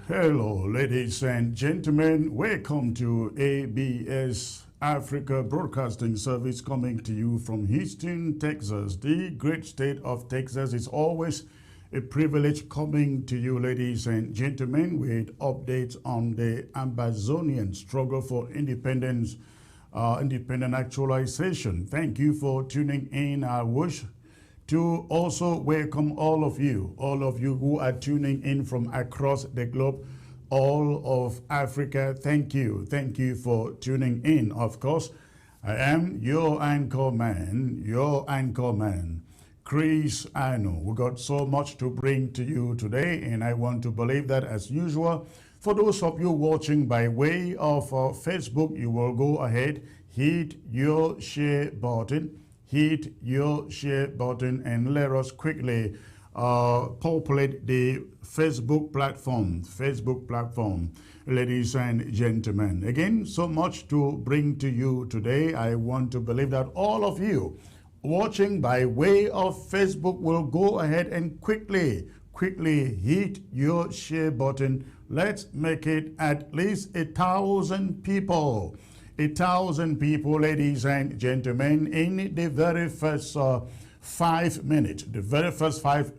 Hello, ladies and gentlemen. Welcome to ABS Africa Broadcasting Service coming to you from Houston, Texas, the great state of Texas. It's always a privilege coming to you, ladies and gentlemen, with updates on the Amazonian struggle for independence, independent actualization. Thank you for tuning in. I wish to also welcome all of you who are tuning in from across the globe, all of Africa. Thank you for tuning in. Of course, I am your anchor man, Chris Ano. We got so much to bring to you today, and I want to believe that, as usual, for those of you watching by way of Facebook, you will go ahead, hit your share button, and let us quickly populate the Facebook platform, ladies and gentlemen. Again, so much to bring to you today. I want to believe that all of you watching by way of Facebook will go ahead and quickly hit your share button. Let's make it at least 1,000 people. 1,000 people, ladies and gentlemen, in the very first 5 minutes,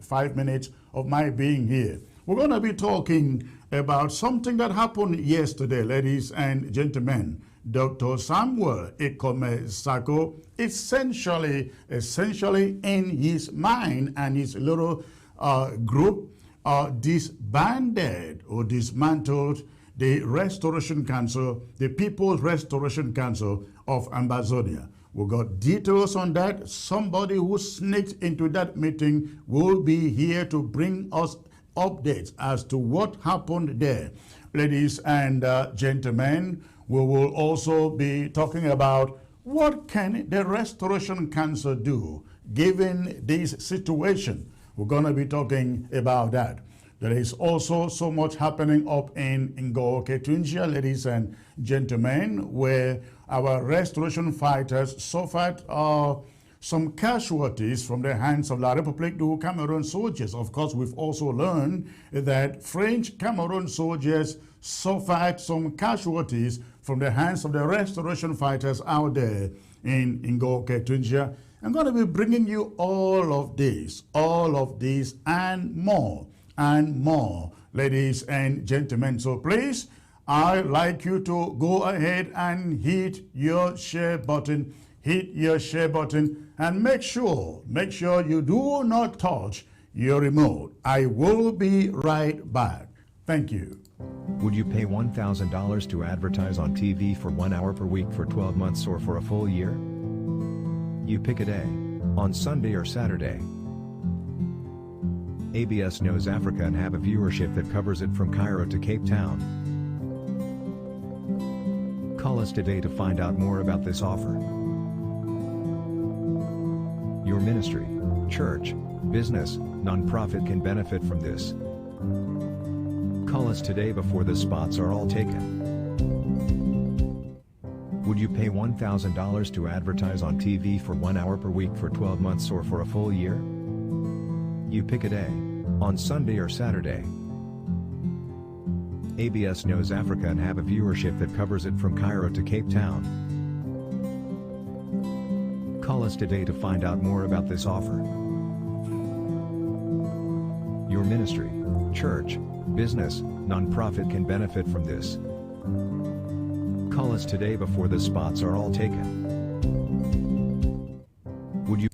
five minutes of my being here. We're going to be talking about something that happened yesterday, ladies and gentlemen. Dr. Samuel Ekome Sako essentially in his mind and his little group disbanded or dismantled the Restoration Council, the People's Restoration Council of Amazonia. We got details on that. Somebody who sneaked into that meeting will be here to bring us updates as to what happened there. Ladies and gentlemen, we will also be talking about what can the Restoration Council do given this situation. We're going to be talking about that. There is also so much happening up in Ngoke, Tunisia, ladies and gentlemen, where our restoration fighters suffered some casualties from the hands of La République du Cameroon soldiers. Of course, we've also learned that French Cameroon soldiers suffered some casualties from the hands of the restoration fighters out there in Ngoke, Tunisia. I'm going to be bringing you all of this and more, ladies and gentlemen. So please, I'd like you to go ahead and hit your share button, and make sure you do not touch your remote. I will be right back. Thank you. Would you pay $1,000 to advertise on TV for 1 hour per week for 12 months or for a full year? You pick a day, on Sunday or Saturday. ABS knows Africa and have a viewership that covers it from Cairo to Cape Town. Call us today to find out more about this offer. Your ministry, church, business, nonprofit can benefit from this. Call us today before the spots are all taken. Would you pay $1,000 to advertise on TV for 1 hour per week for 12 months or for a full year? You pick a day, on Sunday or Saturday. ABS knows Africa and have a viewership that covers it from Cairo to Cape Town. Call us today to find out more about this offer. Your ministry, church, business, nonprofit can benefit from this. Call us today before the spots are all taken. Would you?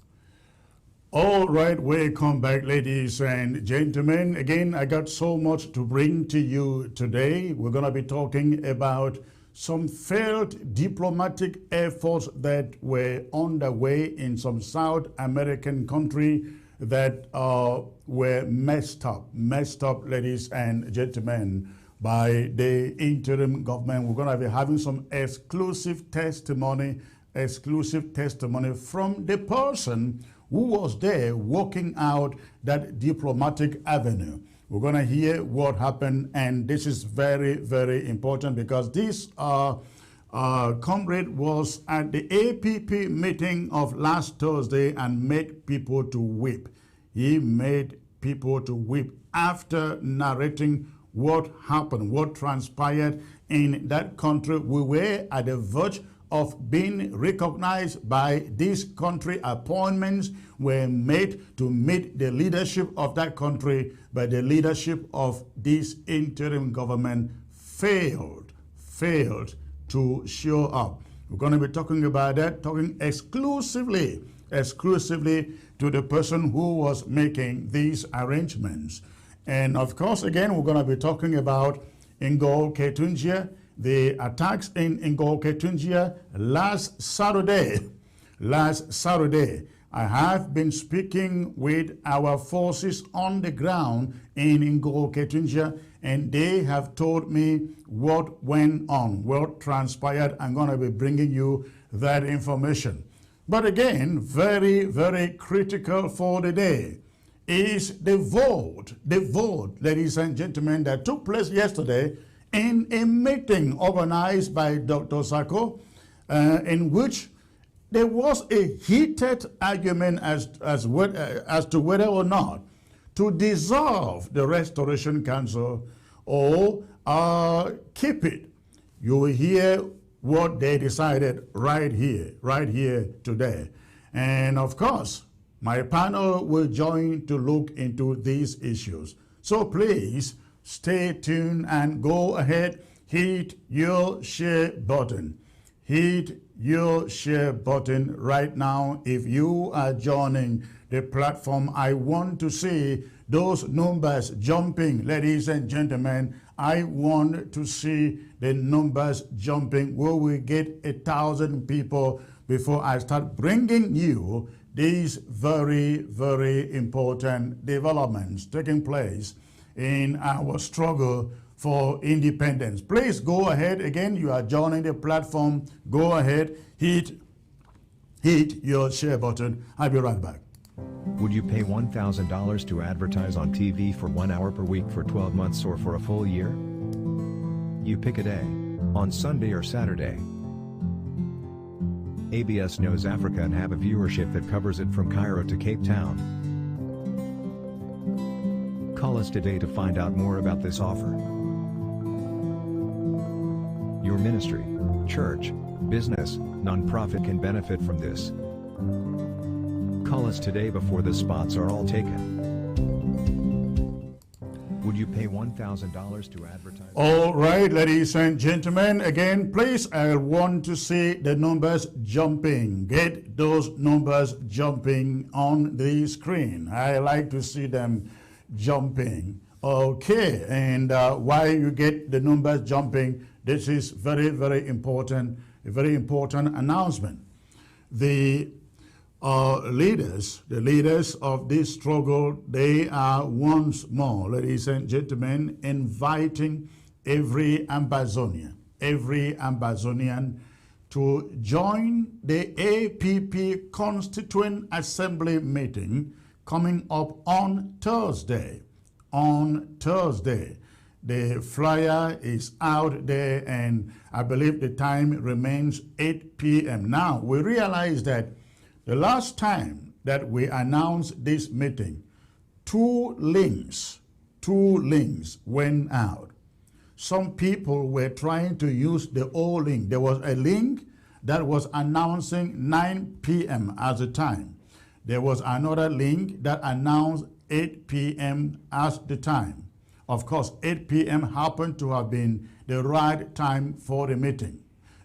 All right, welcome back, ladies and gentlemen. Again, I got so much to bring to you today. We're going to be talking about some failed diplomatic efforts that were underway in some South American country that were messed up, ladies and gentlemen, by the interim government. We're going to be having some exclusive testimony from the person who was there working out that diplomatic avenue. We're going to hear what happened, and this is very, very important because this comrade was at the APP meeting of last Thursday and made people to weep. He made people to weep after narrating what happened, what transpired in that country. We were at the verge of being recognized by this country. Appointments were made to meet the leadership of that country, but the leadership of this interim government failed to show up. We're going to be talking about that, talking exclusively to the person who was making these arrangements. And of course, again, we're going to be talking about Ngol Ketunjia, the attacks in Ngol Ketunjia last Saturday. I have been speaking with our forces on the ground in Ngol Ketunjia, and they have told me what went on, what transpired. I'm going to be bringing you that information. But again, very, very critical for the day is the vote, ladies and gentlemen, that took place yesterday in a meeting organized by Dr. Sako, in which there was a heated argument as to whether or not to dissolve the Restoration Council or keep it. You will hear what they decided right here today. And of course, my panel will join to look into these issues. So please stay tuned and go ahead, hit your share button. Hit your share button right now. If you are joining the platform, I want to see those numbers jumping, ladies and gentlemen. I want to see the numbers jumping. Will we get 1,000 people before I start bringing you these very, very important developments taking place in our struggle for independence? Please go ahead. Again, you are joining the platform. Go ahead, hit your share button. I'll be right back. Would you pay $1,000 to advertise on TV for 1 hour per week for 12 months or for a full year? You pick a day, on Sunday or Saturday. ABS knows Africa and have a viewership that covers it from Cairo to Cape Town. Call us today to find out more about this offer. Your ministry, church, business, nonprofit can benefit from this. Call us today before the spots are all taken. Would you pay $1,000 to advertise? All right, ladies and gentlemen, again, please, I want to see the numbers jumping. Get those numbers jumping on the screen. I like to see them jumping. Okay, and while you get the numbers jumping, this is very, very important, a very important announcement. The leaders of this struggle, they are once more, ladies and gentlemen, inviting every Ambazonian to join the APP Constituent Assembly meeting coming up on Thursday. The flyer is out there, and I believe the time remains 8 p.m. Now, we realize that the last time that we announced this meeting, two links went out. Some people were trying to use the old link. There was a link that was announcing 9 p.m. as the time. There was another link that announced 8 p.m. as the time. Of course, 8 p.m. happened to have been the right time for the meeting.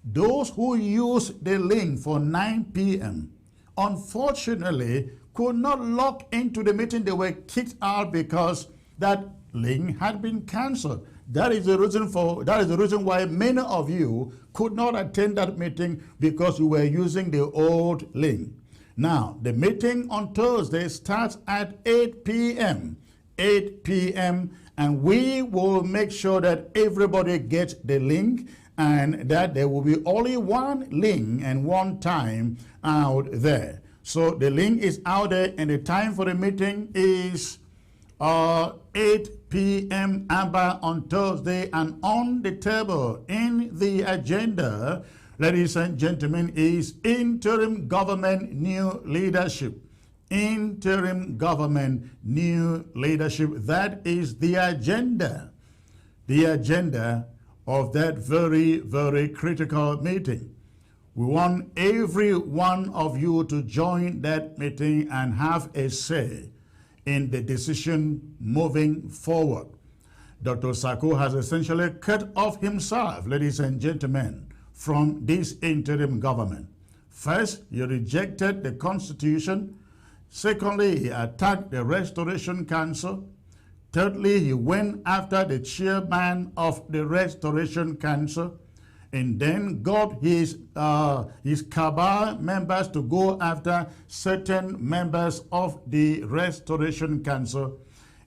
Those who used the link for 9 p.m. unfortunately could not log into the meeting. They were kicked out because that link had been canceled. That is the reason why many of you could not attend that meeting, because you were using the old link. Now, the meeting on Thursday starts at 8 p.m. 8 p.m. and we will make sure that everybody gets the link, and that there will be only one link and one time out there. So the link is out there, and the time for the meeting is 8 p.m. ABBA on Thursday. And on the table in the agenda, ladies and gentlemen, is interim government new leadership. Interim government new leadership. That is the agenda. the agenda of that very, very critical meeting. We want every one of you to join that meeting and have a say in the decision moving forward. Dr. Sako has essentially cut off himself, ladies and gentlemen, from this interim government. First, he rejected the Constitution. Secondly, he attacked the Restoration Council. Thirdly, he went after the chairman of the Restoration Council, and then got his cabal members to go after certain members of the Restoration Council.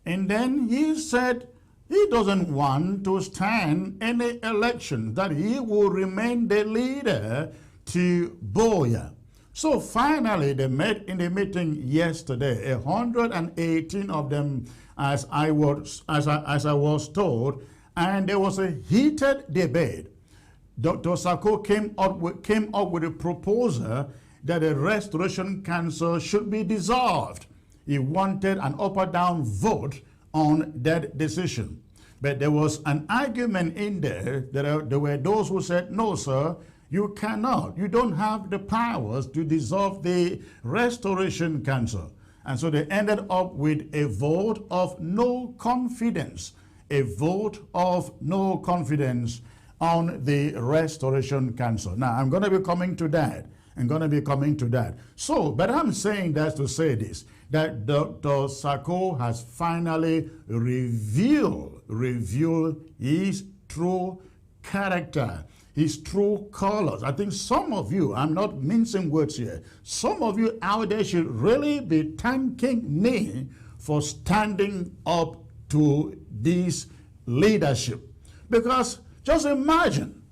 And then he said he doesn't want to stand any election, that he will remain the leader to Boya. So finally, they met in the meeting yesterday, 118 of them, as I was told, and there was a heated debate. Dr. Sako came up with a proposal that the Restoration Council should be dissolved. He wanted an up or down vote on that decision. But there was an argument in there that there were those who said, no, sir, you cannot. You don't have the powers to dissolve the Restoration Council. And so they ended up with a vote of no confidence, a vote of no confidence on the Restoration Council. Now, I'm going to be coming to that. So, but I'm saying that to say this, that Dr. Sako has finally revealed his true character, his true colors. I think some of you, I'm not mincing words here, some of you out there should really be thanking me for standing up to this leadership. Because just imagine,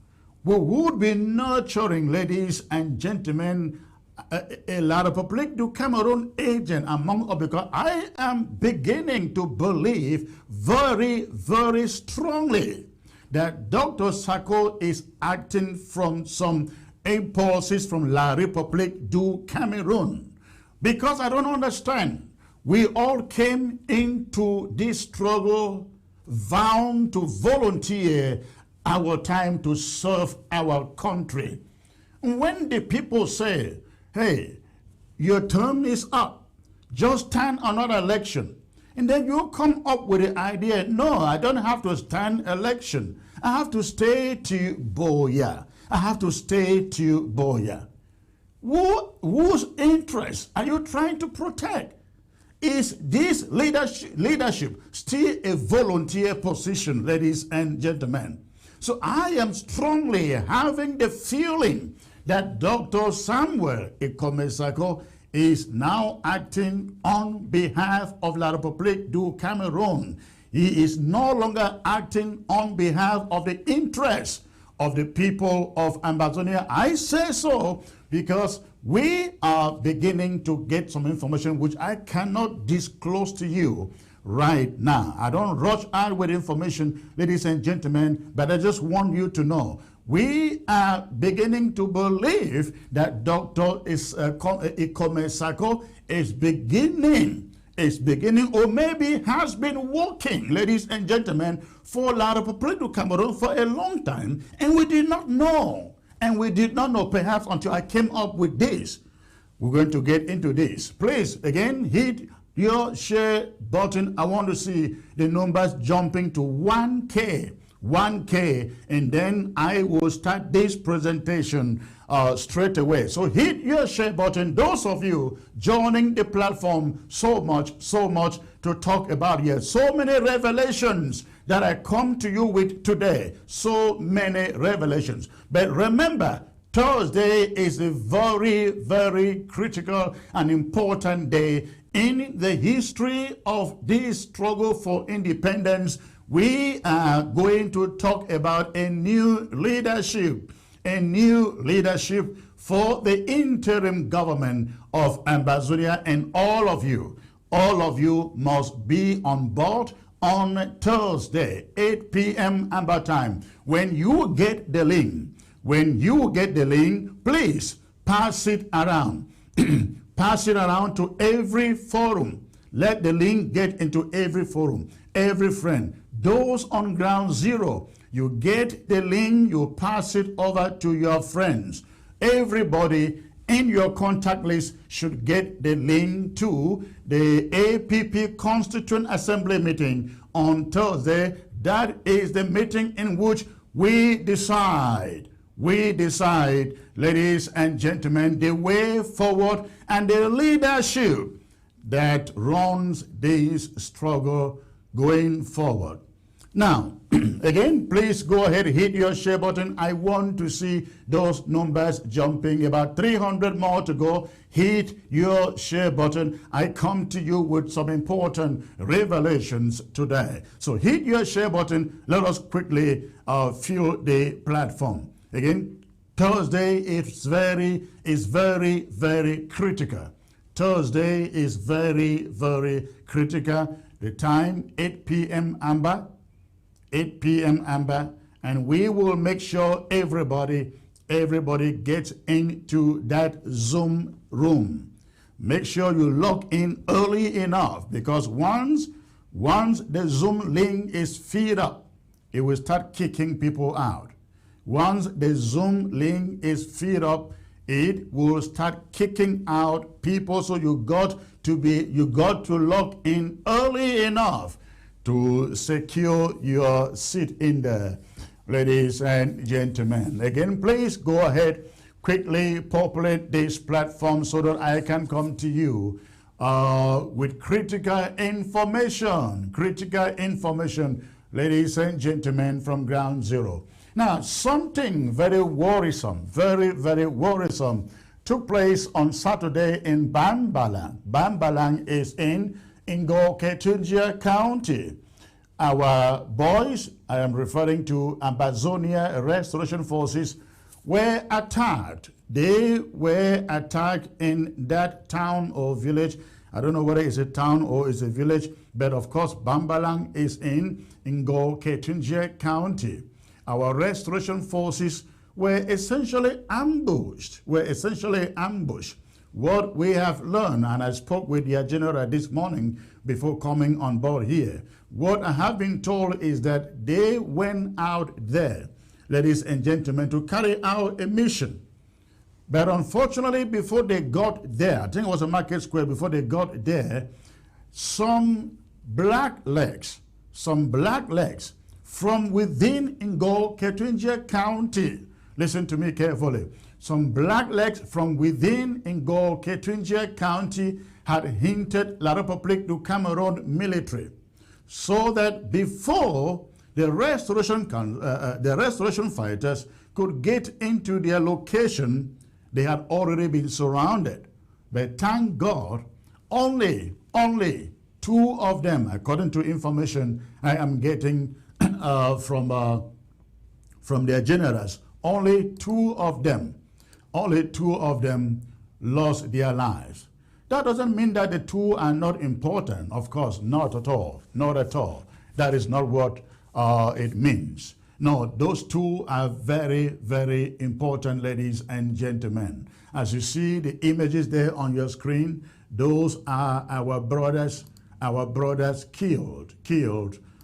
we would be nurturing, ladies and gentlemen, a lot of public do Cameroon agent among us, because I am beginning to believe very, very strongly that Dr. Sako is acting from some impulses from La République du Cameroon. Because I don't understand. We all came into this struggle vowing to volunteer our time to serve our country. When the people say, hey, your term is up, just stand another election, and then you come up with the idea, no, I don't have to stand election. I have to stay to Boya. I have to stay to Boya. Whose interest are you trying to protect? Is this leadership still a volunteer position, ladies and gentlemen? So I am strongly having the feeling that Dr. Samuel Sako is now acting on behalf of La République du Cameroon. He is no longer acting on behalf of the interests of the people of Ambazonia. I say so because we are beginning to get some information which I cannot disclose to you right now. I don't rush out with information, ladies and gentlemen, but I just want you to know we are beginning to believe that Dr. Sako is beginning, or maybe has been working, ladies and gentlemen, for La République du Cameroon for a long time, and we did not know. And we did not know, perhaps until I came up with this. We're going to get into this. Please, again, hit your share button. I want to see the numbers jumping to 1K, and then I will start this presentation straight away. So hit your share button. Those of you joining the platform, so much to talk about here. So many revelations that I come to you with today. So many revelations. But remember, Thursday is a very, very critical and important day in the history of this struggle for independence. We are going to talk about a new leadership for the interim government of Ambazonia, and all of you must be on board on Thursday, 8 p.m. Amber time. When you get the link, please pass it around. Pass it around to every forum. Let the link get into every forum, every friend. Those on ground zero, you get the link, you pass it over to your friends. Everybody in your contact list should get the link to the APP Constituent Assembly meeting on Thursday. That is the meeting in which we decide, ladies and gentlemen, the way forward and the leadership that runs this struggle going forward. Now, again, please go ahead, hit your share button. I want to see those numbers jumping. About 300 more to go. Hit your share button. I come to you with some important revelations today. So hit your share button. Let us quickly fill the platform. Again, Thursday is very, very critical. Thursday is very, very critical. The time, 8 p.m. Amber. 8 p.m. Amber, and we will make sure everybody gets into that Zoom room. Make sure you log in early enough, because once the Zoom link is filled up, it will start kicking people out. Once the Zoom link is filled up, it will start kicking out people. So you got to log in early enough to secure your seat in there, ladies and gentlemen. Again, please go ahead, quickly populate this platform so that I can come to you with critical information, ladies and gentlemen, from ground zero. Now, something very worrisome, very worrisome took place on Saturday in Bambalang. Bambalang is in Ngo-Ketunjia County. Our boys, I am referring to Ambazonia Restoration Forces, were attacked. They were attacked in that town or village. I don't know whether it's a town or it's a village, but of course Bambalang is in Ngo-Ketunjia County. Our restoration forces were essentially ambushed. What we have learned, and I spoke with their general this morning before coming on board here, what I have been told is that they went out there, ladies and gentlemen, to carry out a mission. But unfortunately, before they got there, I think it was a market square, before they got there, some black legs from within Ngo-Ketunjia County, listen to me carefully, some black legs from within Ngo-Ketunjia County had hinted La République du Cameroon military, so that before the restoration fighters could get into their location, they had already been surrounded. But thank God, only 2 of them, according to information I am getting from their generals, only two of them lost their lives. That doesn't mean that the 2 are not important. Of course, not at all. That is not what it means. No, those 2 are very, very important, ladies and gentlemen. As you see the images there on your screen, those are our brothers killed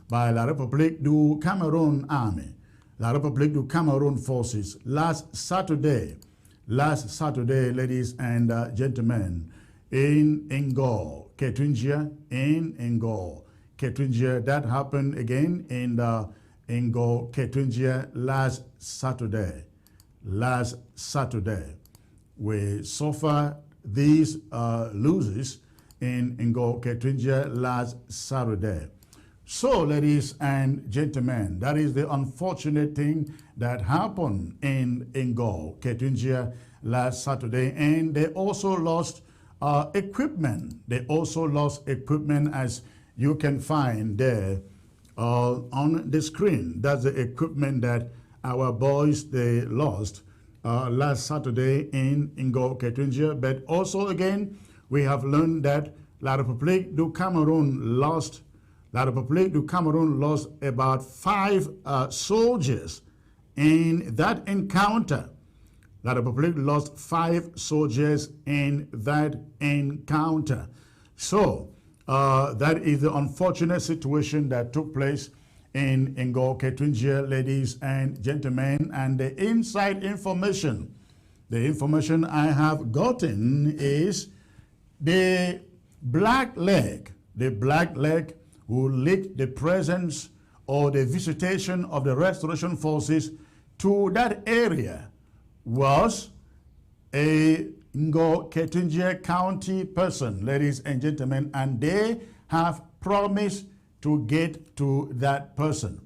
by La République du Cameroon Army, La République du Cameroon forces last Saturday, ladies and gentlemen, in Ngo-Ketunjia, That happened again in Ngo-Ketunjia last Saturday. We suffered these losses in Ngo-Ketunjia last Saturday. So, ladies and gentlemen, that is the unfortunate thing that happened in Ngo-Ketunjia last Saturday. And they also lost equipment. As you can find there on the screen. That's the equipment that our boys, they lost last Saturday in Ngo-Ketunjia. But also, again, we have learned that La République du Cameroon lost about 5 soldiers in that encounter. La République lost 5 soldiers in that encounter. So, That is the unfortunate situation that took place in Ngo Ketunjia, ladies and gentlemen. And the inside information, the information I have gotten is the black leg who leaked the presence or the visitation of the restoration forces to that area was a Ngo Ketunjia County person, ladies and gentlemen, and they have promised to get to that person.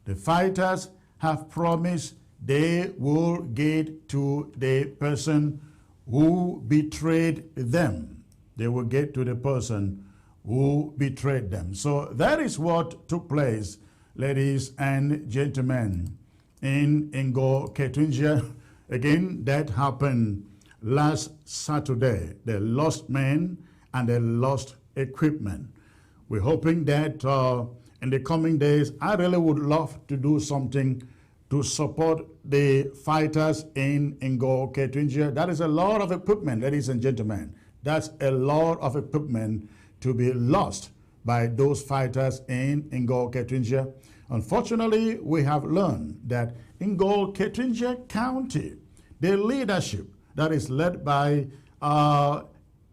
The fighters have promised they will get to the person who betrayed them. They will get to the person who betrayed them. So that is what took place, ladies and gentlemen, in Ngo Ketunjia. Again, that happened last Saturday. They lost men and they lost equipment. We're hoping that in the coming days, I really would love to do something to support the fighters in Ngo Ketunjia. That is a lot of equipment, ladies and gentlemen. That's a lot of equipment to be lost by those fighters in Ngo Ketunjia. Unfortunately, we have learned that in Ngo Ketunjia County, the leadership that is led by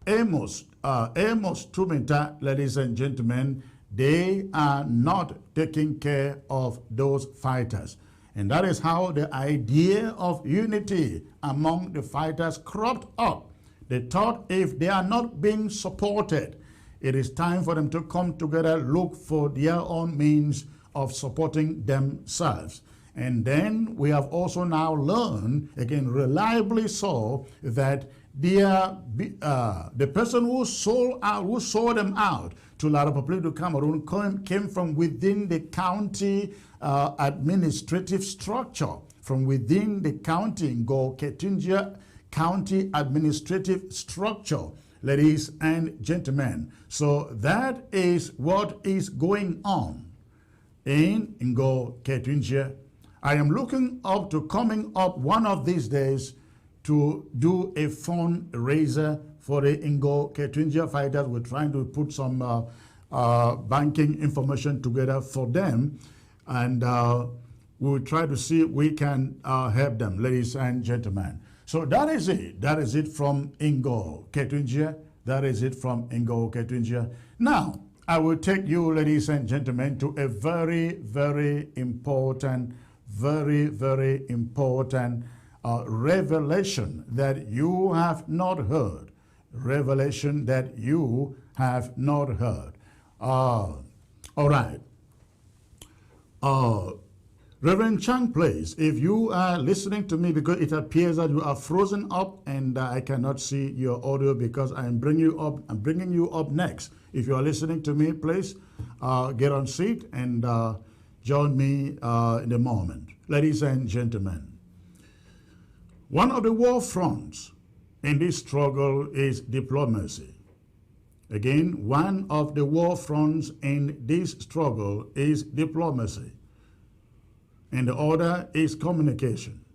Amos Tuminta, ladies and gentlemen, they are not taking care of those fighters. And that is how the idea of unity among the fighters cropped up. They thought if they are not being supported, it is time for them to come together, look for their own means of supporting themselves. And then we have also now learned, again, reliably so, that the person who sold them out to La République du Cameroon came from within the county administrative structure, from within the county, Ngo Ketunjia County administrative structure, ladies and gentlemen. So that is what is going on in Ngo Ketunjia. I am looking up to coming up one of these days to do a fundraiser for the Ngo Ketunjia fighters. We're trying to put some banking information together for them, and we'll try to see if we can help them, ladies and gentlemen. So that is it. That is it from Ngo Ketunjia. That is it from Ngo Ketunjia. Now, I will take you, ladies and gentlemen, to a very, very important revelation that you have not heard. Revelation that you have not heard. All right. Reverend Chang, please, if you are listening to me, because it appears that you are frozen up and I cannot see your audio because I'm bringing you up next. If you are listening to me, please get on seat and join me in a moment. Ladies and gentlemen, one of the war fronts in this struggle is diplomacy. Again, one of the war fronts in this struggle is diplomacy. And the other is communication.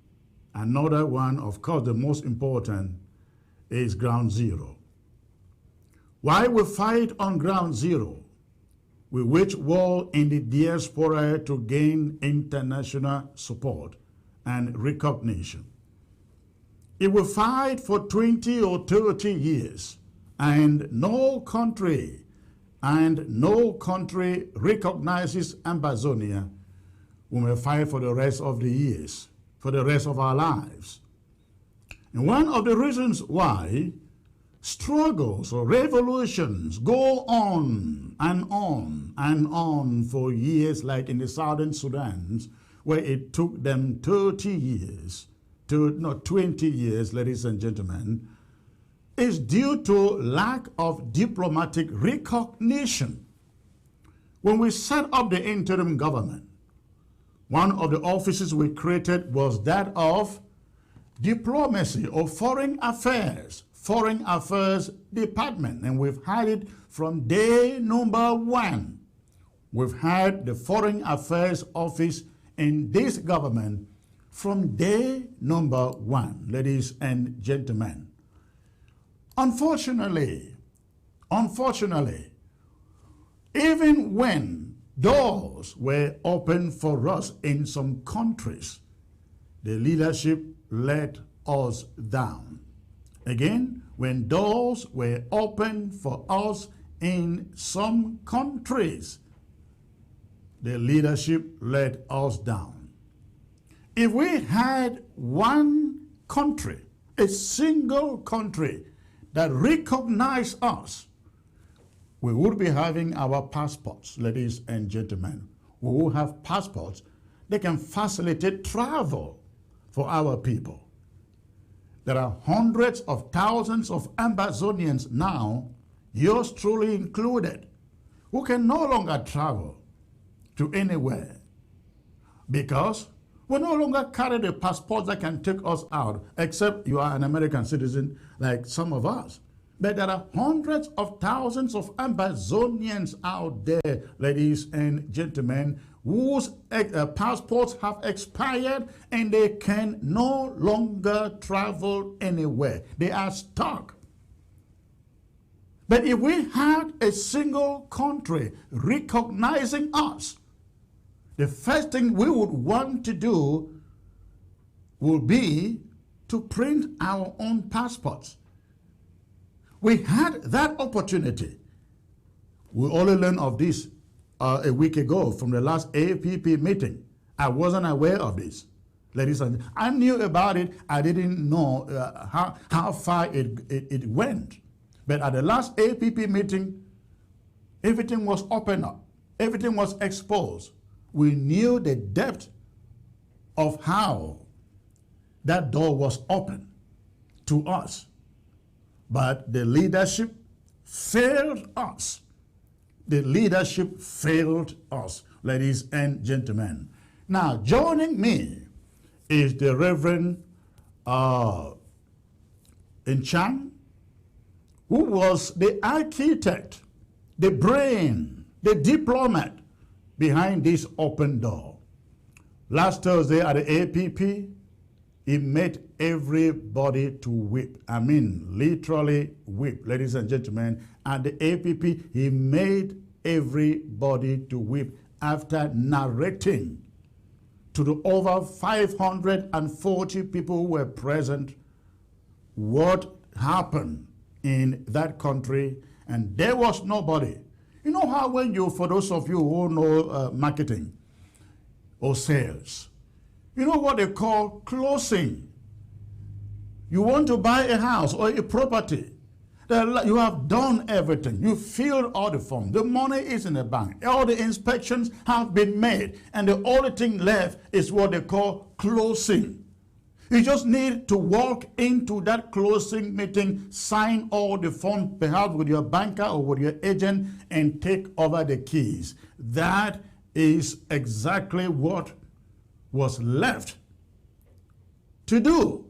Another one, of course, the most important, is ground zero. Why we fight on ground zero? We wage war in the diaspora to gain international support and recognition. If we fight for 20 or 30 years and no country recognizes Ambazonia, we may fight for the rest of the years, for the rest of our lives. And one of the reasons why struggles or revolutions go on and on and on for years, like in the Southern Sudan, where it took them 20 years, ladies and gentlemen, is due to lack of diplomatic recognition. When we set up the interim government, one of the offices we created was that of diplomacy or foreign affairs department, and we've had it from day number one. We've had the foreign affairs office in this government from day number one, ladies and gentlemen. Unfortunately, Even when doors were open for us in some countries, the leadership let us down. Again, when doors were open for us in some countries, the leadership let us down. If we had one country, a single country that recognized us, we would be having our passports, ladies and gentlemen. We will have passports that can facilitate travel for our people. There are hundreds of thousands of Amazonians now, yours truly included, who can no longer travel to anywhere because we no longer carry the passports that can take us out, except you are an American citizen like some of us. But there are hundreds of thousands of Amazonians out there, ladies and gentlemen, whose passports have expired and they can no longer travel anywhere. They are stuck. But if we had a single country recognizing us, the first thing we would want to do would be to print our own passports. We had that opportunity. We only learned of this a week ago from the last APP meeting. I wasn't aware of this. Ladies and gentlemen, I knew about it. I didn't know how far it went. But at the last APP meeting, everything was opened up. Everything was exposed. We knew the depth of how that door was open to us. But the leadership failed us. The leadership failed us, ladies and gentlemen. Now, joining me is the Reverend Chang, who was the architect, the brain, the diplomat behind this open door. Last Thursday at the APP, he made everybody to weep. I mean, literally weep, ladies and gentlemen. At the APP, he made everybody to weep after narrating to the over 540 people who were present what happened in that country, and there was nobody. You know how when you, for those of you who know marketing or sales, you know what they call closing. You want to buy a house or a property. You have done everything. You filled all the forms. The money is in the bank. All the inspections have been made. And the only thing left is what they call closing. You just need to walk into that closing meeting, sign all the forms, perhaps with your banker or with your agent, and take over the keys. That is exactly what was left to do.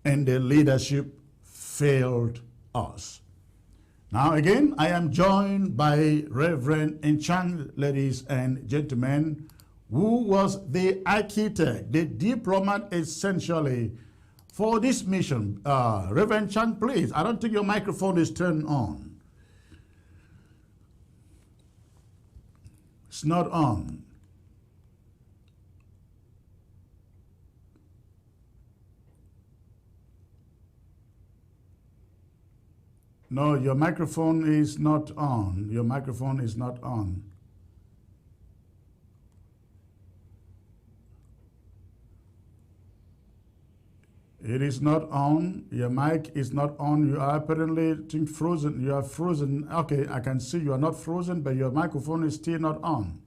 And the leadership failed us. Now again, I am joined by Reverend Chang, ladies and gentlemen, who was the architect, the diplomat essentially for this mission. Reverend Chang, please, I don't think your microphone is turned on. It's not on. No, your microphone is not on. Your microphone is not on. It is not on. Your mic is not on. You are apparently frozen. You are frozen. Okay, I can see you are not frozen, but your microphone is still not on.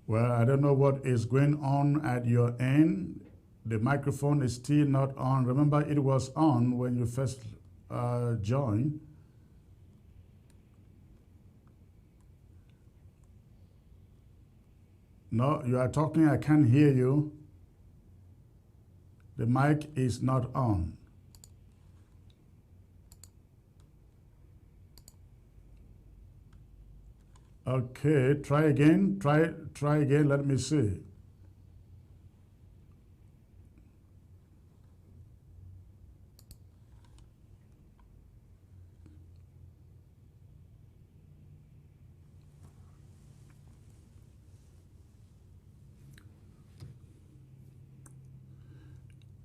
Well, I don't know what is going on at your end. The microphone is still not on. Remember, it was on when you first joined. No, you are talking, I can't hear you. The mic is not on. Okay, try again. Try again. Let me see.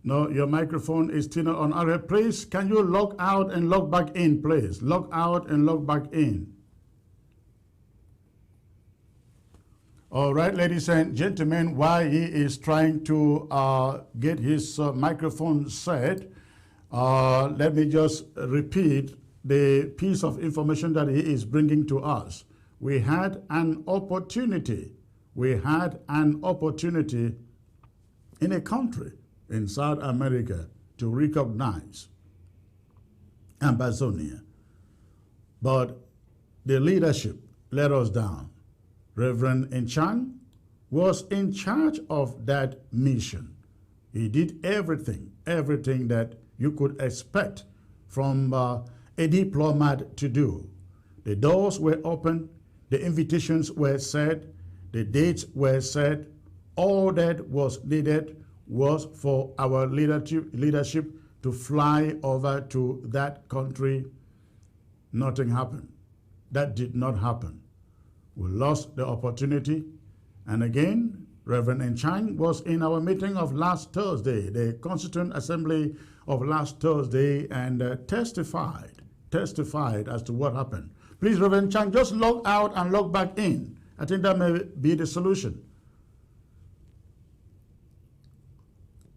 No, your microphone is still not on. All right, please, can you log out and log back in, please? Log out and log back in. All right, ladies and gentlemen, while he is trying to get his microphone set, let me just repeat the piece of information that he is bringing to us. We had an opportunity. We had an opportunity in a country in South America to recognize Amazonia. But the leadership let us down. Reverend Enchang was in charge of that mission. He did everything that you could expect from a diplomat to do. The doors were open, the invitations were set, the dates were set. All that was needed was for our leadership to fly over to that country. Nothing happened. That did not happen. We lost the opportunity. And again, Reverend Enchang was in our meeting of last Thursday, the Constituent Assembly of last Thursday, and testified as to what happened. Please, Reverend Enchang, just log out and log back in. I think that may be the solution.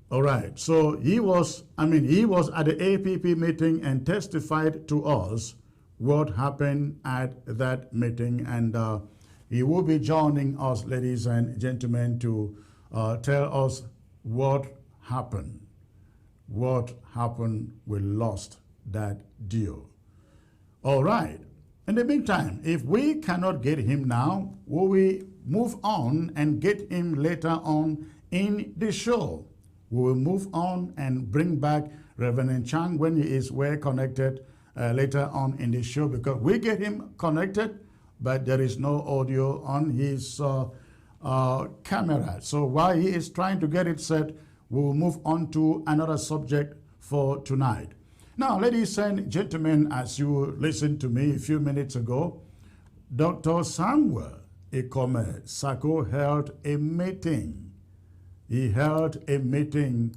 All right, so he was at the APP meeting and testified to us what happened at that meeting, and he will be joining us, ladies and gentlemen, to tell us what happened. What happened? We lost that deal. All right. In the meantime, if we cannot get him now, will we move on and get him later on in the show? We will move on and bring back Reverend Chang when he is well connected later on in the show, because we get him connected, but there is no audio on his camera. So while he is trying to get it set, we will move on to another subject for tonight. Now, ladies and gentlemen, as you listened to me a few minutes ago, Dr. Samuel Ikome Sako held a meeting. He held a meeting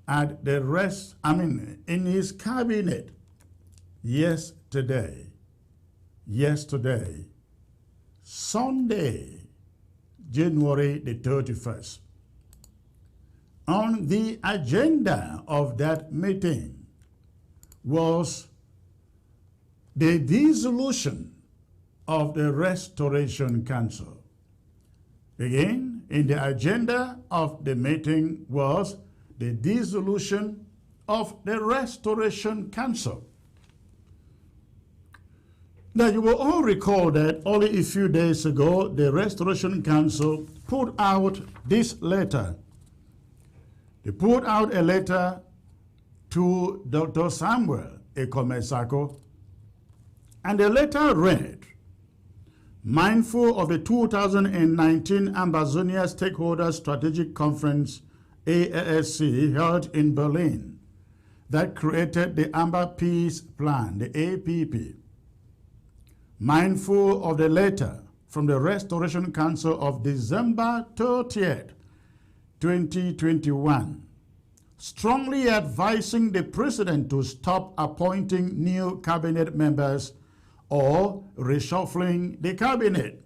at in his cabinet yesterday, Sunday, January the 31st. On the agenda of that meeting was the dissolution of the Restoration Council. Again, in the agenda of the meeting was the dissolution of the Restoration Council. Now, you will all recall that only a few days ago, the Restoration Council put out this letter. They put out a letter to Dr. Samuel Ikome Sako, and the letter read, mindful of the 2019 Amazonia Stakeholders Strategic Conference, ASC, held in Berlin, that created the Amber Peace Plan, the APP. Mindful of the letter from the Restoration Council of December 30th, 2021, strongly advising the President to stop appointing new cabinet members or reshuffling the cabinet.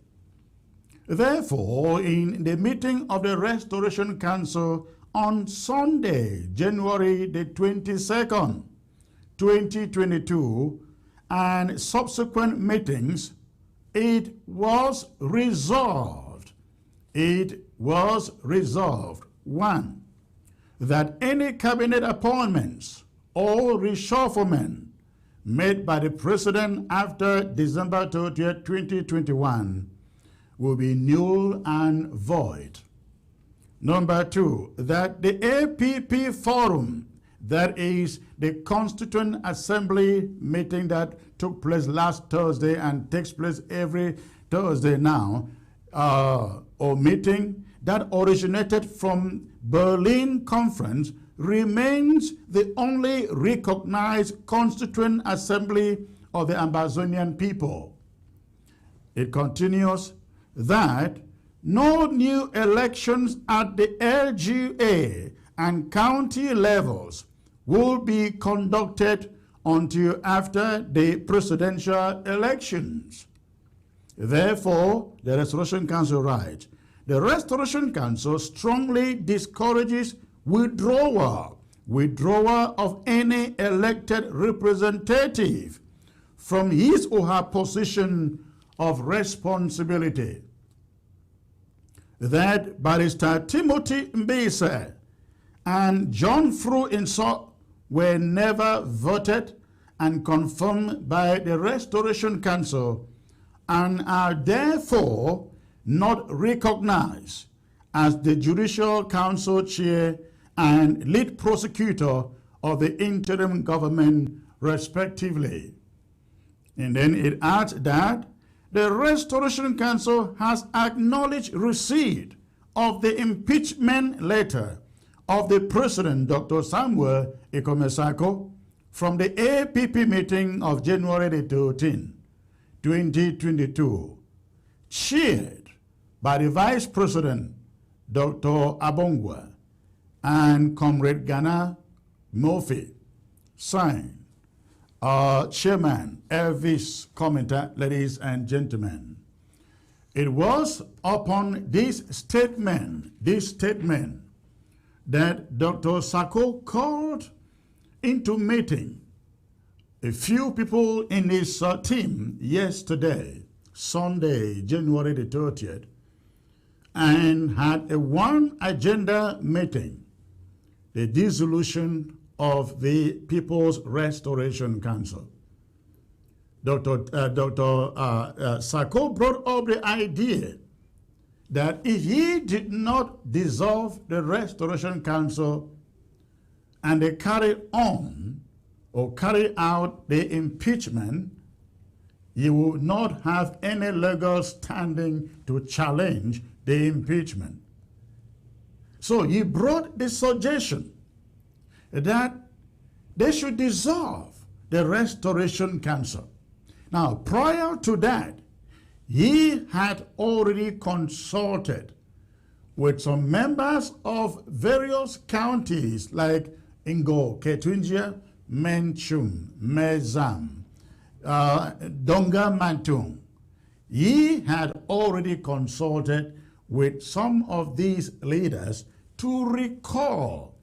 Therefore, in the meeting of the Restoration Council on Sunday, January the 22nd, 2022, and subsequent meetings, it was resolved. One, that any cabinet appointments or reshufflement made by the President after December 30th, 2021 will be null and void. Number two, that the APP Forum, that is the Constituent Assembly meeting that took place last Thursday and takes place every Thursday now, or meeting that originated from Berlin Conference remains the only recognized constituent assembly of the Amazonian people. It continues that no new elections at the LGA and county levels will be conducted until after the presidential elections. Therefore, the Restoration Council writes, the Restoration Council strongly discourages withdrawal of any elected representative from his or her position of responsibility. That Barrister Timothy Mbise and John Fru Insok were never voted and confirmed by the Restoration Council and are therefore not recognized as the Judicial Council Chair and lead prosecutor of the interim government, respectively. And then it adds that the Restoration Council has acknowledged receipt of the impeachment letter of the President, Dr. Samuel Sako, from the APP meeting of January 13, 2022, chaired by the Vice President, Dr. Abongwa, and Comrade Ghana Murphy, signed, Chairman Elvis Commenter, ladies and gentlemen. It was upon this statement that Dr. Sako called into meeting a few people in his team yesterday, Sunday, January the 30th, and had a one agenda meeting, the dissolution of the People's Restoration Council. Dr. Sako brought up the idea that if he did not dissolve the Restoration Council and they carry on or carry out the impeachment, he would not have any legal standing to challenge the impeachment. So he brought the suggestion that they should dissolve the Restoration Council. Now, prior to that, he had already consulted with some members of various counties like Ingo, Ketunjia, Menchum, Mezam, Donga Mantung. He had already consulted with some of these leaders to recall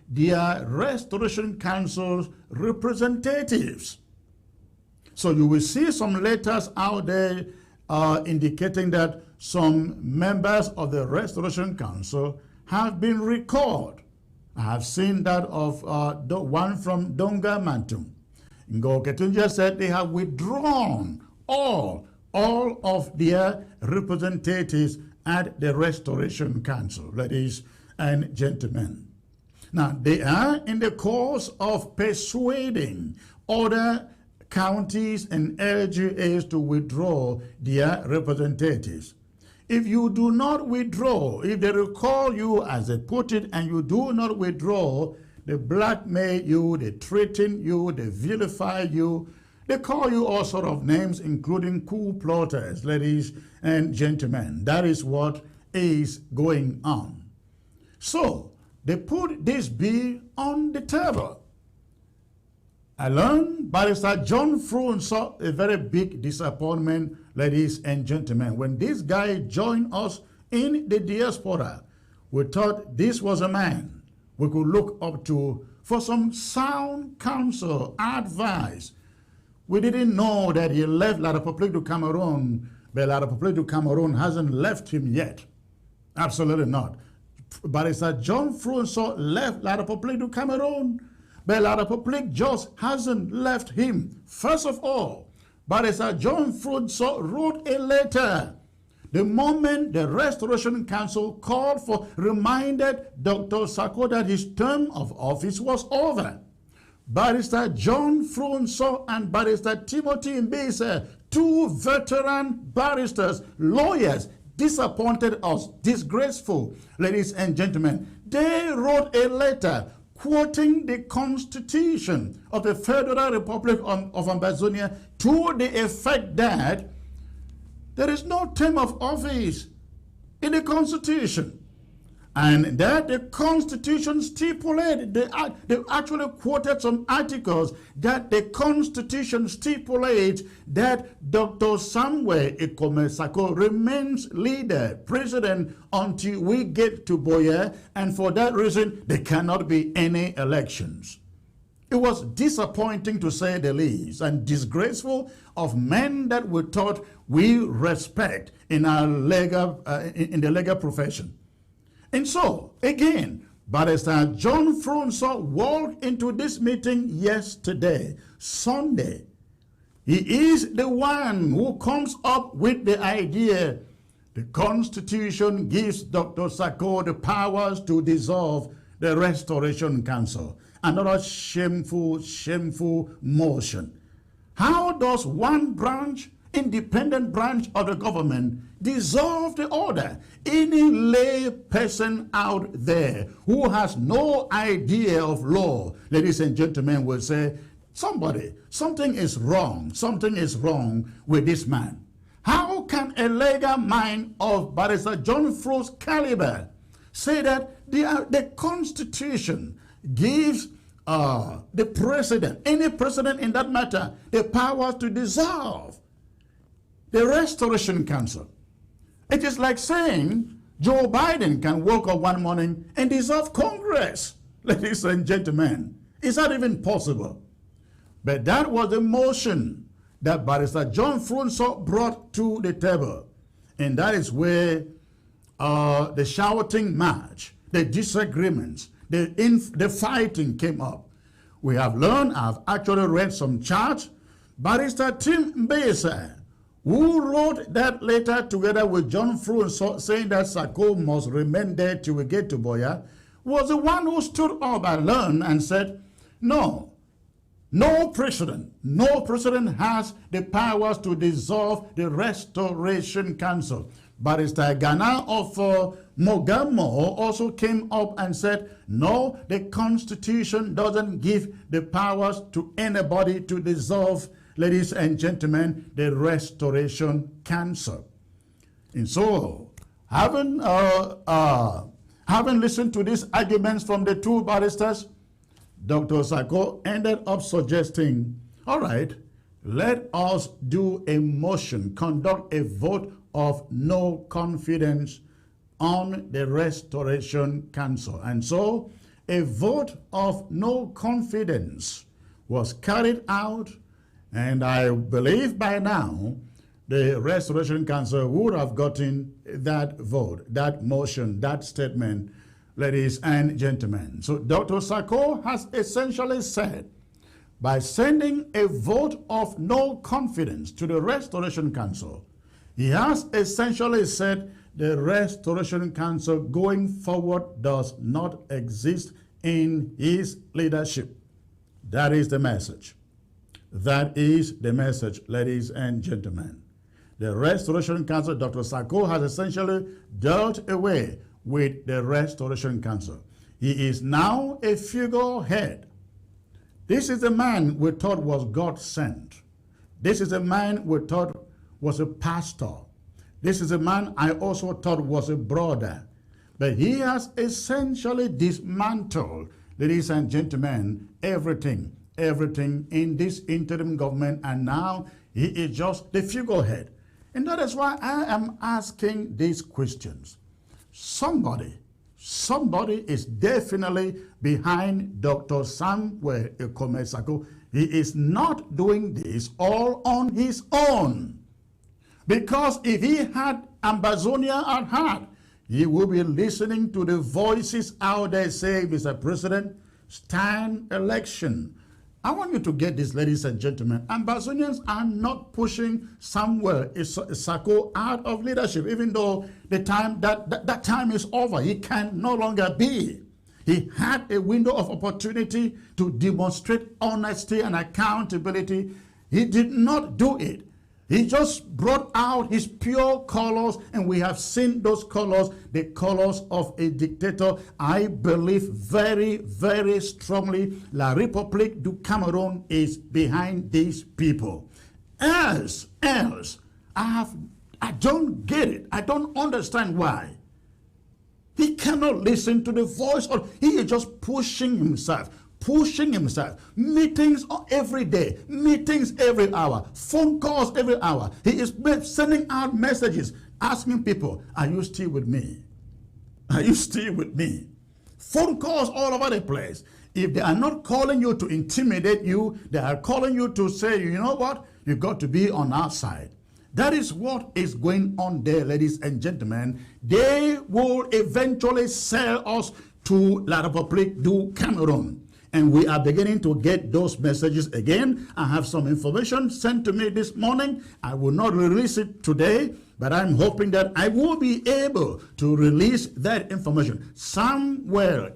their Restoration Council's representatives. So you will see some letters out there indicating that some members of the Restoration Council have been recalled. I have seen that of the one from Donga Mantum. Ngo Ketunja said they have withdrawn all of their representatives at the Restoration Council, ladies and gentlemen. Now, they are in the course of persuading other counties and LGAs to withdraw their representatives. If you do not withdraw, if they recall you, as they put it, and you do not withdraw, they blackmail you, they threaten you, they vilify you, they call you all sort of names, including coup plotters, ladies and gentlemen. That is what is going on. So, they put this bill on the table. I learned Barrister John Fru saw a very big disappointment, ladies and gentlemen. When this guy joined us in the diaspora, we thought this was a man we could look up to for some sound counsel, advice. We didn't know that he left La République du Cameroon, but La République du Cameroon hasn't left him yet. Absolutely not. Barrister John Fru left La République du Cameroon, but La République just hasn't left him. First of all, Barrister John Fru wrote a letter the moment the Restoration Council called for, reminded Dr. Sako that his term of office was over. Barrister John Fru and Barrister Timothy Mbise 2 veteran barristers, lawyers, disappointed us, disgraceful. Ladies and gentlemen, they wrote a letter quoting the Constitution of the Federal Republic of Ambazonia to the effect that there is no term of office in the Constitution. And that the Constitution stipulated, they actually quoted some articles that the Constitution stipulates that Dr. Samuel Ikome Sako remains leader, president, until we get to Boya, and for that reason, there cannot be any elections. It was disappointing to say the least, and disgraceful of men that we thought we respect in our legal, in the legal profession. And so, again, Barrister John Frunso walked into this meeting yesterday, Sunday. He is the one who comes up with the idea the Constitution gives Dr. Sako the powers to dissolve the Restoration Council. Another shameful, shameful motion. How does one branch, independent branch of the government, dissolve the order? Any lay person out there who has no idea of law, ladies and gentlemen, will say, something is wrong with this man. How can a legal mind of Barrister John Fro's caliber say that the Constitution gives the president, any president in that matter, the power to dissolve the Restoration Council? It is like saying Joe Biden can wake up one morning and dissolve Congress. Ladies and gentlemen, is that even possible? But that was the motion that Barrister John Frunso brought to the table. And that is where the shouting match, the disagreements, the fighting came up. We have learned, I've actually read some charts. Barrister Tim Mbesa, who wrote that letter together with John Frunso saying that Sako must remain there till we get to Boya, was the one who stood up and learned and said, no president has the powers to dissolve the Restoration Council. Barrister Ghana of Mogamo also came up and said, no, the Constitution doesn't give the powers to anybody to dissolve, ladies and gentlemen, the Restoration Council. And so, having listened to these arguments from the 2 barristers, Dr. Sako ended up suggesting, all right, let us do a motion, conduct a vote of no confidence on the Restoration Council. And so a vote of no confidence was carried out, and I believe by now the Restoration Council would have gotten that vote, that motion, that statement, ladies and gentlemen. So Dr. Sako has essentially said, by sending a vote of no confidence to the Restoration Council, he has essentially said the Restoration Council going forward does not exist in his leadership. That is the message. That is the message, ladies and gentlemen. The Restoration Council, Dr. Sako has essentially dealt away with the Restoration Council. He is now a figurehead. This is a man we thought was God sent. This is a man we thought was a pastor. This is a man I also thought was a brother. But he has essentially dismantled, ladies and gentlemen, everything in this interim government, and now he is just the figurehead. And that is why I am asking these questions. Somebody is definitely behind Dr. Samuel Ikome Sako. He is not doing this all on his own. Because if he had Ambazonia at heart, he would be listening to the voices out there saying, Mr. President, stand election. I want you to get this, ladies and gentlemen. Ambazonians are not pushing Samuel Sako out of leadership, even though the time that time is over. He can no longer be. He had a window of opportunity to demonstrate honesty and accountability. He did not do it. He just brought out his pure colors, and we have seen those colors, the colors of a dictator. I believe very, very strongly La République du Cameroon is behind these people. Else, I don't get it. I don't understand why. He cannot listen to the voice of, he is just pushing himself. Meetings every day, meetings every hour, phone calls every hour. He is sending out messages asking people, are you still with me? Are you still with me? Phone calls all over the place. If they are not calling you to intimidate you, they are calling you to say, you know what, you got to be on our side. That is what is going on there, ladies and gentlemen. They will eventually sell us to La République du Cameroon. And we are beginning to get those messages again. I have some information sent to me this morning. I will not release it today, but I'm hoping that I will be able to release that information. Somewhere,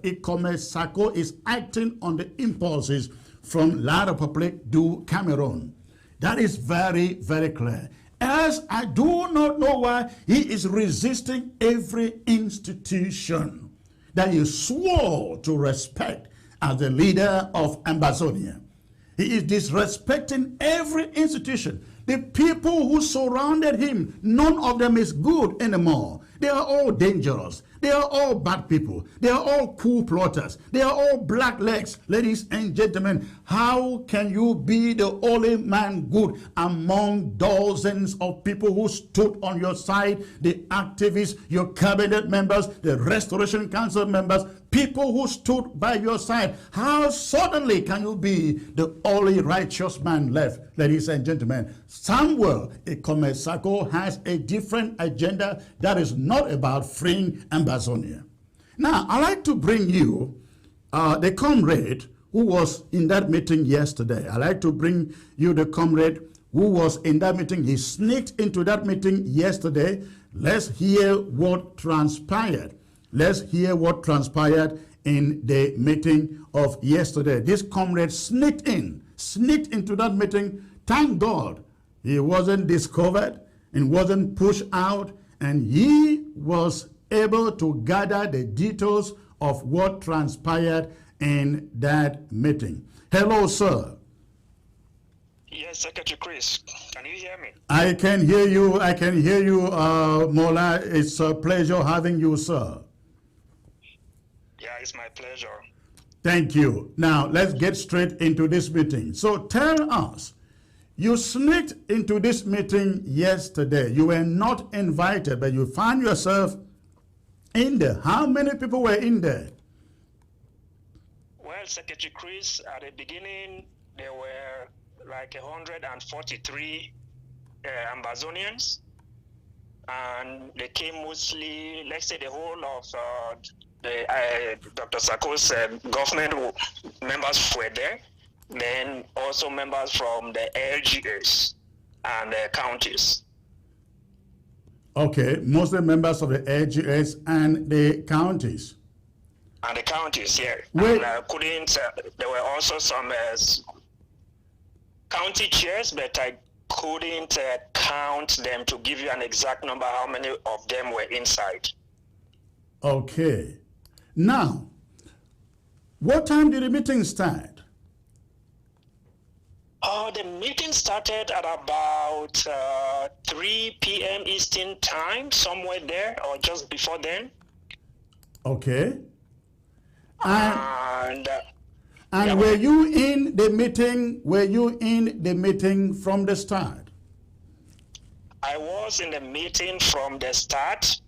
Sako is acting on the impulses from La République du Cameroon. That is very, very clear. As I do not know why he is resisting every institution that he swore to respect as the leader of Ambazonia. He is disrespecting every institution. The people who surrounded him, none of them is good anymore. They are all dangerous. They are all bad people. They are all coup plotters. They are all black legs. Ladies and gentlemen, how can you be the only man good among dozens of people who stood on your side, the activists, your cabinet members, the Restoration Council members, people who stood by your side? How suddenly can you be the only righteous man left? Ladies and gentlemen, Samuel Sako has a different agenda that is not about freeing Ambazonia. Now, I'd like to bring you the comrade who was in that meeting yesterday. I'd like to bring you the comrade who was in that meeting. He sneaked into that meeting yesterday. Let's hear what transpired. Let's hear what transpired in the meeting of yesterday. This comrade sneaked into that meeting. Thank God he wasn't discovered and wasn't pushed out, and he was able to gather the details of what transpired in that meeting. Hello, sir. Yes, Secretary Chris. Can you hear me? I can hear you. I can hear you, Mola. It's a pleasure having you, sir. Yeah, it's my pleasure. Thank you. Now, let's get straight into this meeting. So tell us, you sneaked into this meeting yesterday. You were not invited, but you found yourself in there. How many people were in there? Well, Secretary Chris, at the beginning, there were like 143 Ambazonians, and they came mostly, let's say the whole of Dr. Sako's government members were there, then also members from the LGAs and the counties. Okay, mostly members of the LGAs and the counties. And the counties, yeah. Wait. And there were also some county chairs, but I couldn't count them to give you an exact number how many of them were inside. Okay. Now, what time did the meeting start? The meeting started at about 3 p.m. Eastern time, somewhere there, or just before then. Okay. And yeah, were you in the meeting? Were you in the meeting from the start? I was in the meeting from the start.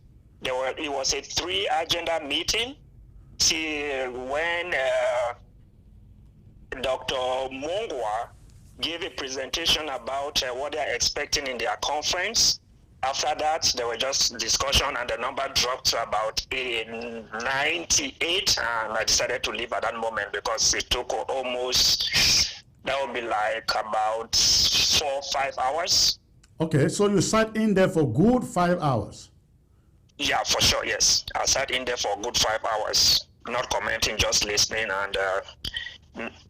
It was a 3-agenda meeting. See, when Dr. Mongwa gave a presentation about what they are expecting in their conference. After that, there were just discussion, and the number dropped to about 98, and I decided to leave at that moment because it took almost, that would be like about 4 or 5 hours. Okay, so you sat in there for good 5 hours. Yeah, for sure, yes. I sat in there for a good 5 hours, not commenting, just listening and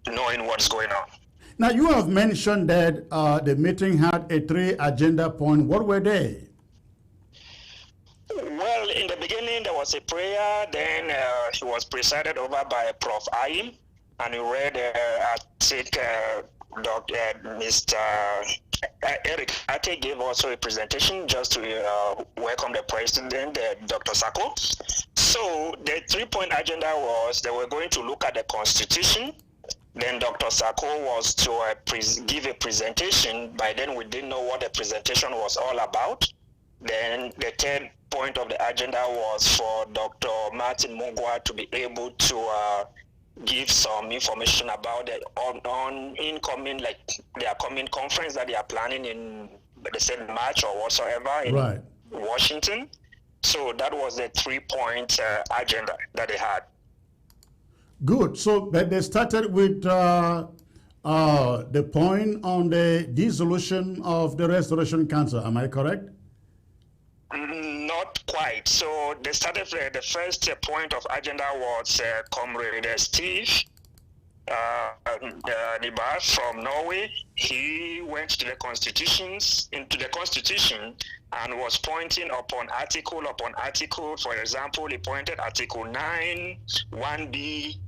knowing what's going on. Now, you have mentioned that the meeting had a 3 agenda point. What were they? Well, in the beginning, there was a prayer. Then it was presided over by Prof. Ayim, and he read, I think, Mr. Eric Ate gave also a presentation just to welcome the president, Dr. Sako. So the 3-point agenda was they were going to look at the Constitution. Then Dr. Sako was to give a presentation. By then, we didn't know what the presentation was all about. Then the 3rd point of the agenda was for Dr. Martin Mungwa to be able to give some information about the incoming, like the upcoming conference that they are planning in, they said March or whatsoever in Washington. So that was the 3-point agenda that they had. Good. So but they started with the point on the dissolution of the Restoration Council. Am I correct? Not quite. So they started, the first point of agenda was Comrade Steve Nibar from Norway. He went to the Constitution and was pointing upon article. For example, he pointed Article 9, 1B,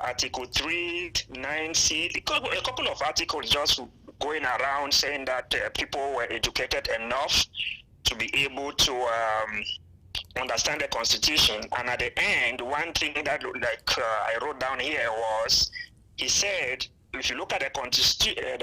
Article 3, 9C, a couple of articles just going around saying that people were educated enough to be able to understand the Constitution. And at the end, one thing that I wrote down here was, he said, if you look at the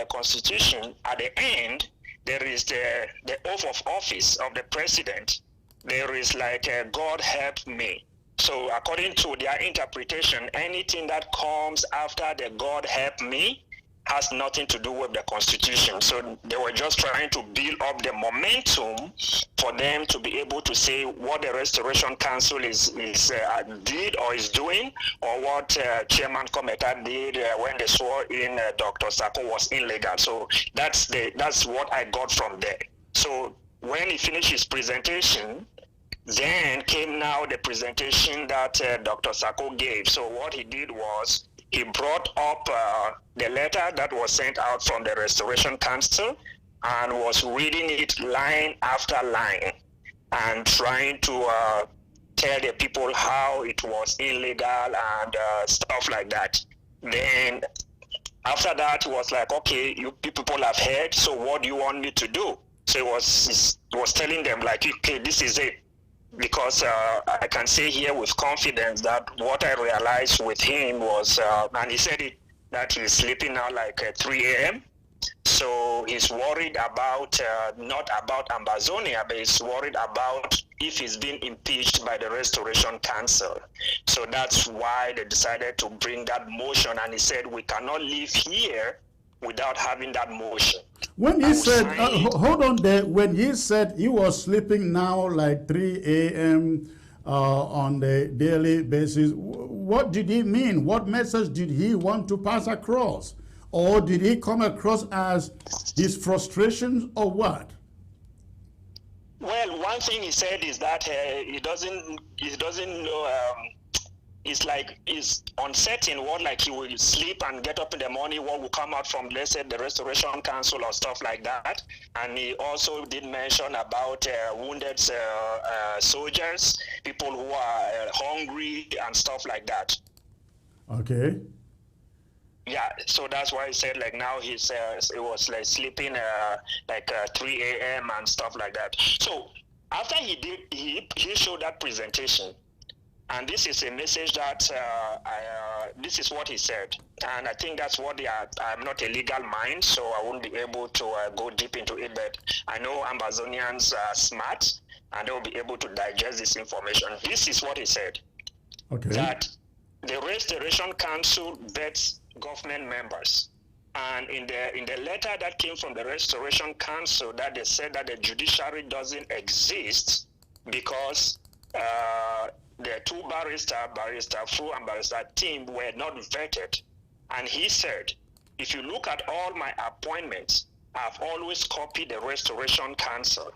Constitution, at the end, there is the oath of office of the president. There is like, God help me. So according to their interpretation, anything that comes after the God help me has nothing to do with the Constitution. So they were just trying to build up the momentum for them to be able to say what the Restoration Council did or is doing, or what Chairman Kometa did when they swore in Dr. Sako was illegal. So that's what I got from there. So when he finished his presentation, then came now the presentation that Dr. Sako gave. So what he did was, he brought up the letter that was sent out from the Restoration Council and was reading it line after line and trying to tell the people how it was illegal and stuff like that. Then after that, it was like, okay, you people have heard, so what do you want me to do? So he was telling them like, okay, this is it. Because I can say here with confidence that what I realized with him was, and he said it, that he's sleeping now like 3 a.m. So he's worried about, not about Ambazonia, but he's worried about if he's been impeached by the Restoration Council. So that's why they decided to bring that motion. And he said, we cannot live here without having that motion. When he said, hold on there, when he said he was sleeping now like 3 a.m. On the daily basis, what did he mean? What message did he want to pass across? Or did he come across as his frustrations or what? Well, one thing he said is that he doesn't know, it's uncertain what, like, he will sleep and get up in the morning, what will come out from, let's say, the Restoration Council or stuff like that. And he also did mention about wounded soldiers, people who are hungry and stuff like that. Okay. Yeah, so that's why he said like now he was like sleeping like 3 a.m. and stuff like that. So after he showed that presentation, and this is a message that this is what he said, and I think that's what I'm not a legal mind, so I won't be able to go deep into it, but I know Ambazonians are smart and they'll be able to digest this information. This is what he said. Okay. That the Restoration Council vets government members, and in the letter that came from the Restoration Council, that they said that the judiciary doesn't exist because the two Barrister Fu and Barrister Tim were not vetted. And he said, if you look at all my appointments, I've always copied the Restoration Council.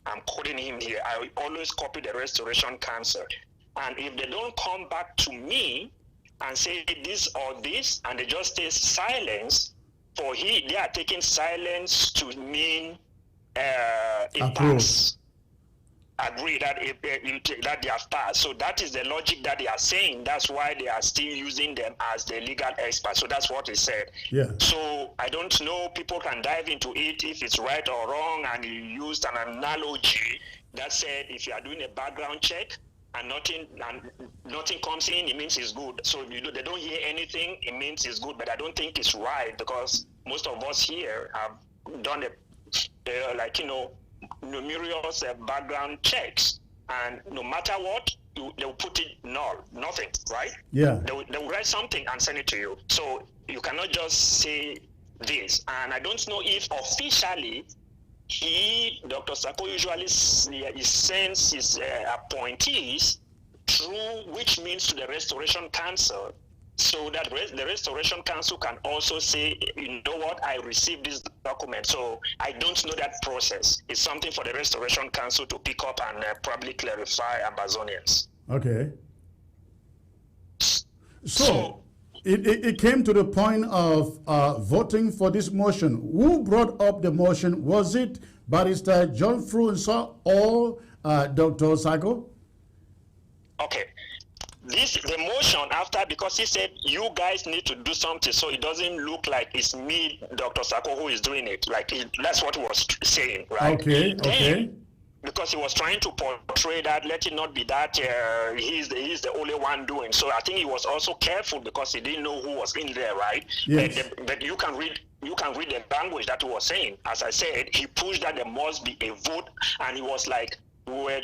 I'm quoting him here. I always copy the Restoration Council. And if they don't come back to me and say this or this, and they just stay silent, they are taking silence to mean a pass. Agree that that they have passed. So that is the logic that they are saying. That's why they are still using them as the legal experts. So that's what he said. Yeah. So I don't know. People can dive into it if it's right or wrong. And he used an analogy that said if you are doing a background check and nothing comes in, it means it's good. So they don't hear anything, it means it's good. But I don't think it's right because most of us here have done numerous background checks, and no matter what, they'll put it null, nothing, right? Yeah. They'll write something and send it to you. So you cannot just say this. And I don't know if officially Dr. Sako usually he sends his appointees through which means to the Restoration Council, so that the Restoration Council can also say, you know what, I received this document. So I don't know that process. It's something for the Restoration Council to pick up and probably clarify Ambazonians. Okay. So it came to the point of voting for this motion. Who brought up the motion? Was it Barrister John Frunshaw or Dr. Sako? Okay. The motion after, because he said you guys need to do something so it doesn't look like it's me, Dr. Sako, who is doing it. That's what he was saying, right? Okay, then, okay. Because he was trying to portray that, let it not be that he's the only one doing. So I think he was also careful because he didn't know who was in there, right? Yes. But you can read the language that he was saying. As I said, he pushed that there must be a vote, and he was like, we were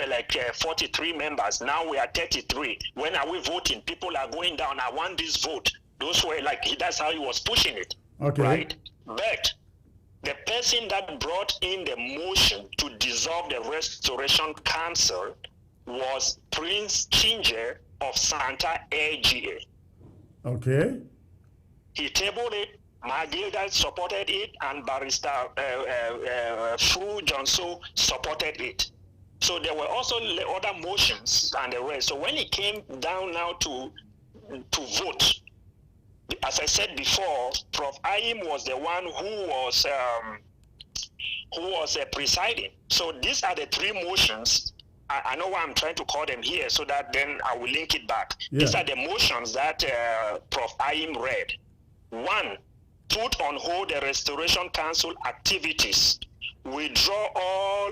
like 43 members. Now we are 33. When are we voting? People are going down. I want this vote. Those were that's how he was pushing it. Okay. Right? But the person that brought in the motion to dissolve the Restoration Council was Prince Chinje of Santa AGA. Okay. He tabled it. Magilda supported it, and Barrister Fru Johnson supported it. So there were also other motions and the rest. So when it came down now to vote, as I said before, Prof. Ayim was the one who was presiding. So these are the three motions. I know why I'm trying to call them here, so that then I will link it back. Yeah. These are the motions that Prof. Ayim read. 1, put on hold the Restoration Council activities. Withdraw all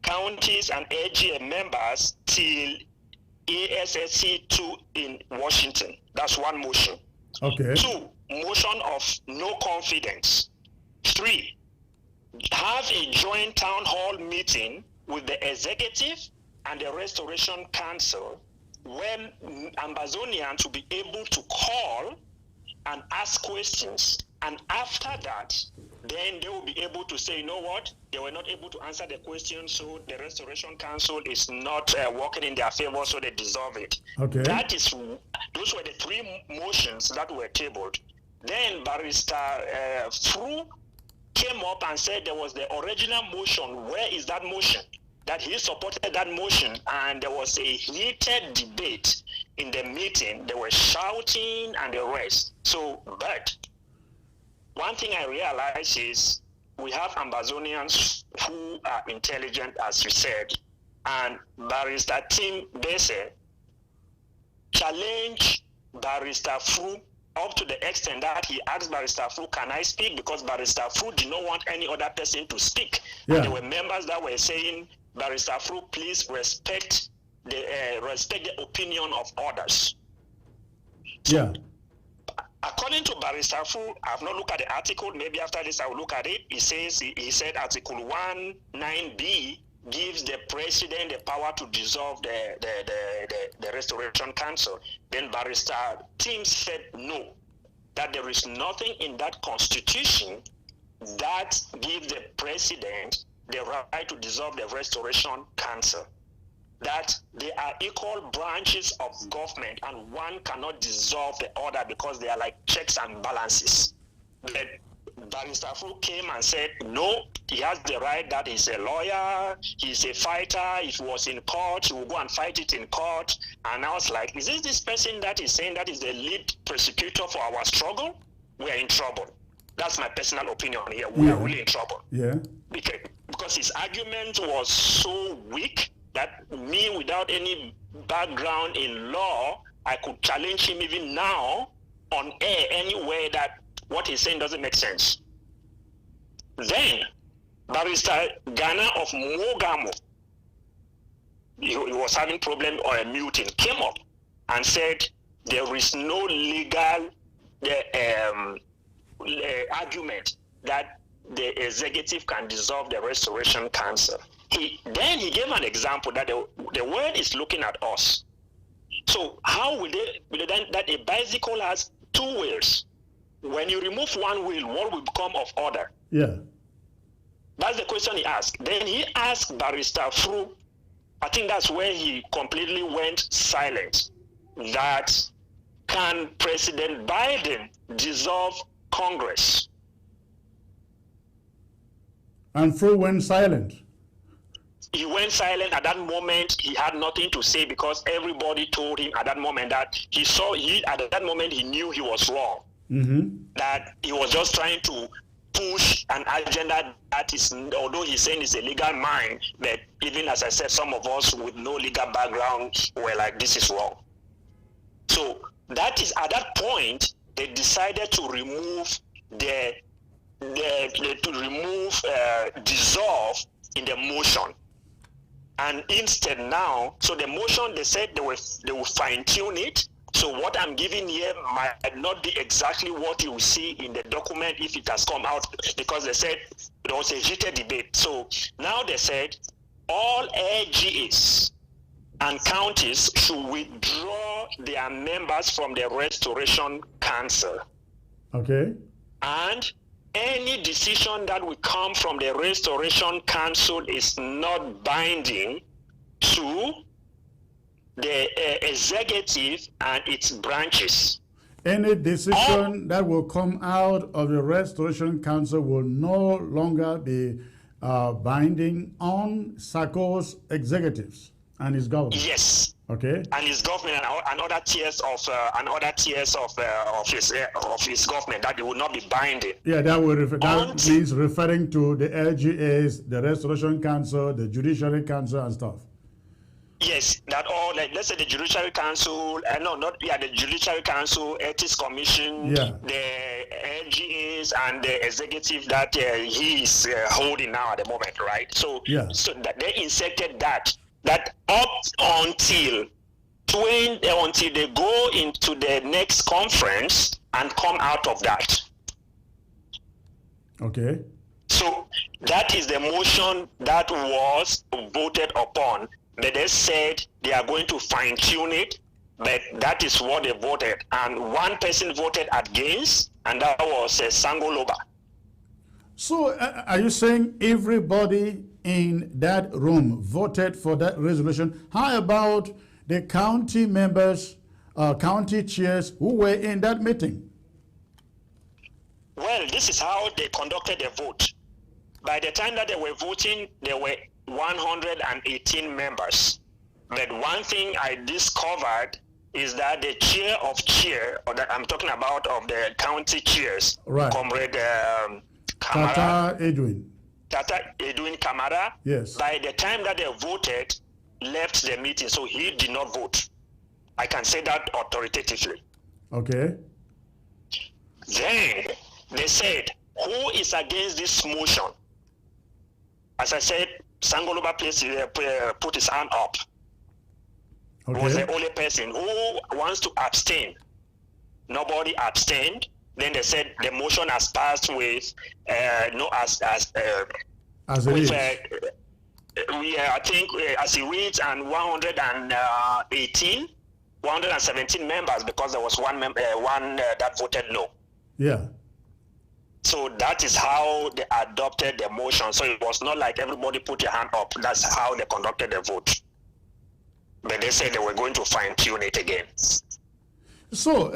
counties and AGA members till ASSC 2 in Washington. That's one motion. Okay. 2, motion of no confidence. 3, have a joint town hall meeting with the executive and the Restoration Council when Ambazonians will be able to call and ask questions. And after that, then they will be able to say, you know what, they were not able to answer the question, so the Restoration Council is not working in their favor, so they dissolve it. Okay. Those were the 3 motions that were tabled. Then Barrister Fru came up and said there was the original motion. Where is that motion? That he supported that motion, and there was a heated debate in the meeting. They were shouting and the rest. So, but one thing I realize is we have Ambazonians who are intelligent, as you said, and Barrister Tim Bese challenged Barrister Fru up to the extent that he asked Barrister Fru, can I speak? Because Barrister Fru did not want any other person to speak. Yeah. And there were members that were saying, Barrister Fru, please respect the opinion of others. Yeah. According to Barrister Fru, I have not looked at the article. Maybe after this I will look at it. He said Article 19B gives the president the power to dissolve the Restoration Council. Then Barrister Tim said no, that there is nothing in that constitution that gives the president the right to dissolve the Restoration Council. That they are equal branches of government and one cannot dissolve the other because they are like checks and balances. But Barrister Fu came and said, no, he has the right, that he's a lawyer, he's a fighter. If he was in court, he will go and fight it in court. And I was like, is this person that is saying that is the lead prosecutor for our struggle? We are in trouble. That's my personal opinion here. We are really in trouble. Yeah. Because his argument was so weak that me, without any background in law, I could challenge him even now on air anywhere that what he's saying doesn't make sense. Then, Barrister Ghana of Mogamo, he was having problem or a muting, came up and said there is no legal argument that the executive can dissolve the Restoration Council. He gave an example that the world is looking at us. So how will they then, that a bicycle has two wheels? When you remove one wheel, what will become of order? Yeah. That's the question he asked. Then he asked Barrister Fru, I think that's where he completely went silent, that can President Biden dissolve Congress? And Fru went silent. He went silent at that moment. He had nothing to say because everybody told him at that moment that at that moment he knew he was wrong. Mm-hmm. That he was just trying to push an agenda that is, although he's saying it's a legal mind, but even as I said, some of us with no legal background were like, this is wrong. So that is, at that point, they decided to remove dissolve in the motion. And instead now, so the motion, they said they will fine tune it. So what I'm giving here might not be exactly what you will see in the document if it has come out, because they said there was a heated debate. So now they said all LGAs and counties should withdraw their members from the Restoration Council. Okay. And any decision that will come from the Restoration Council is not binding to the executive and its branches. Any decision that will come out of the Restoration Council will no longer be binding on Sako's executives and his government. Yes. Okay. And his government and other tiers of his government, that it will not be binding. Yeah, that means referring to the LGAs, the Restoration Council, the Judiciary Council, and stuff. Yes, that all, like, let's say the Judiciary Council, the Judiciary Council, Ethics Commission, the LGAs, and the executive that he is holding now at the moment, right? So that they inserted that up until they go into the next conference and come out of that. Okay. So that is the motion that was voted upon. But they said they are going to fine tune it, but that is what they voted. And one person voted against, and that was Sangoloba. So are you saying everybody in that room voted for that resolution? How about the county members, county chairs who were in that meeting? Well, this is how they conducted the vote. By the time that they were voting, there were 118 members. But one thing I discovered is that the chair, or that I'm talking about of the county chairs, right. Comrade Tata Edwin Kamara, yes. By the time that they voted, left the meeting, so he did not vote. I can say that authoritatively. Okay. Then they said, who is against this motion? As I said, Sangoloba put his hand up. Okay. Was the only person who wants to abstain. Nobody abstained. Then they said the motion has passed with as it is. I think as it reads, and 117 members, because there was one that voted no. Yeah. So that is how they adopted the motion. So it was not like everybody put your hand up. That's how they conducted the vote. But they said they were going to fine tune it again. So,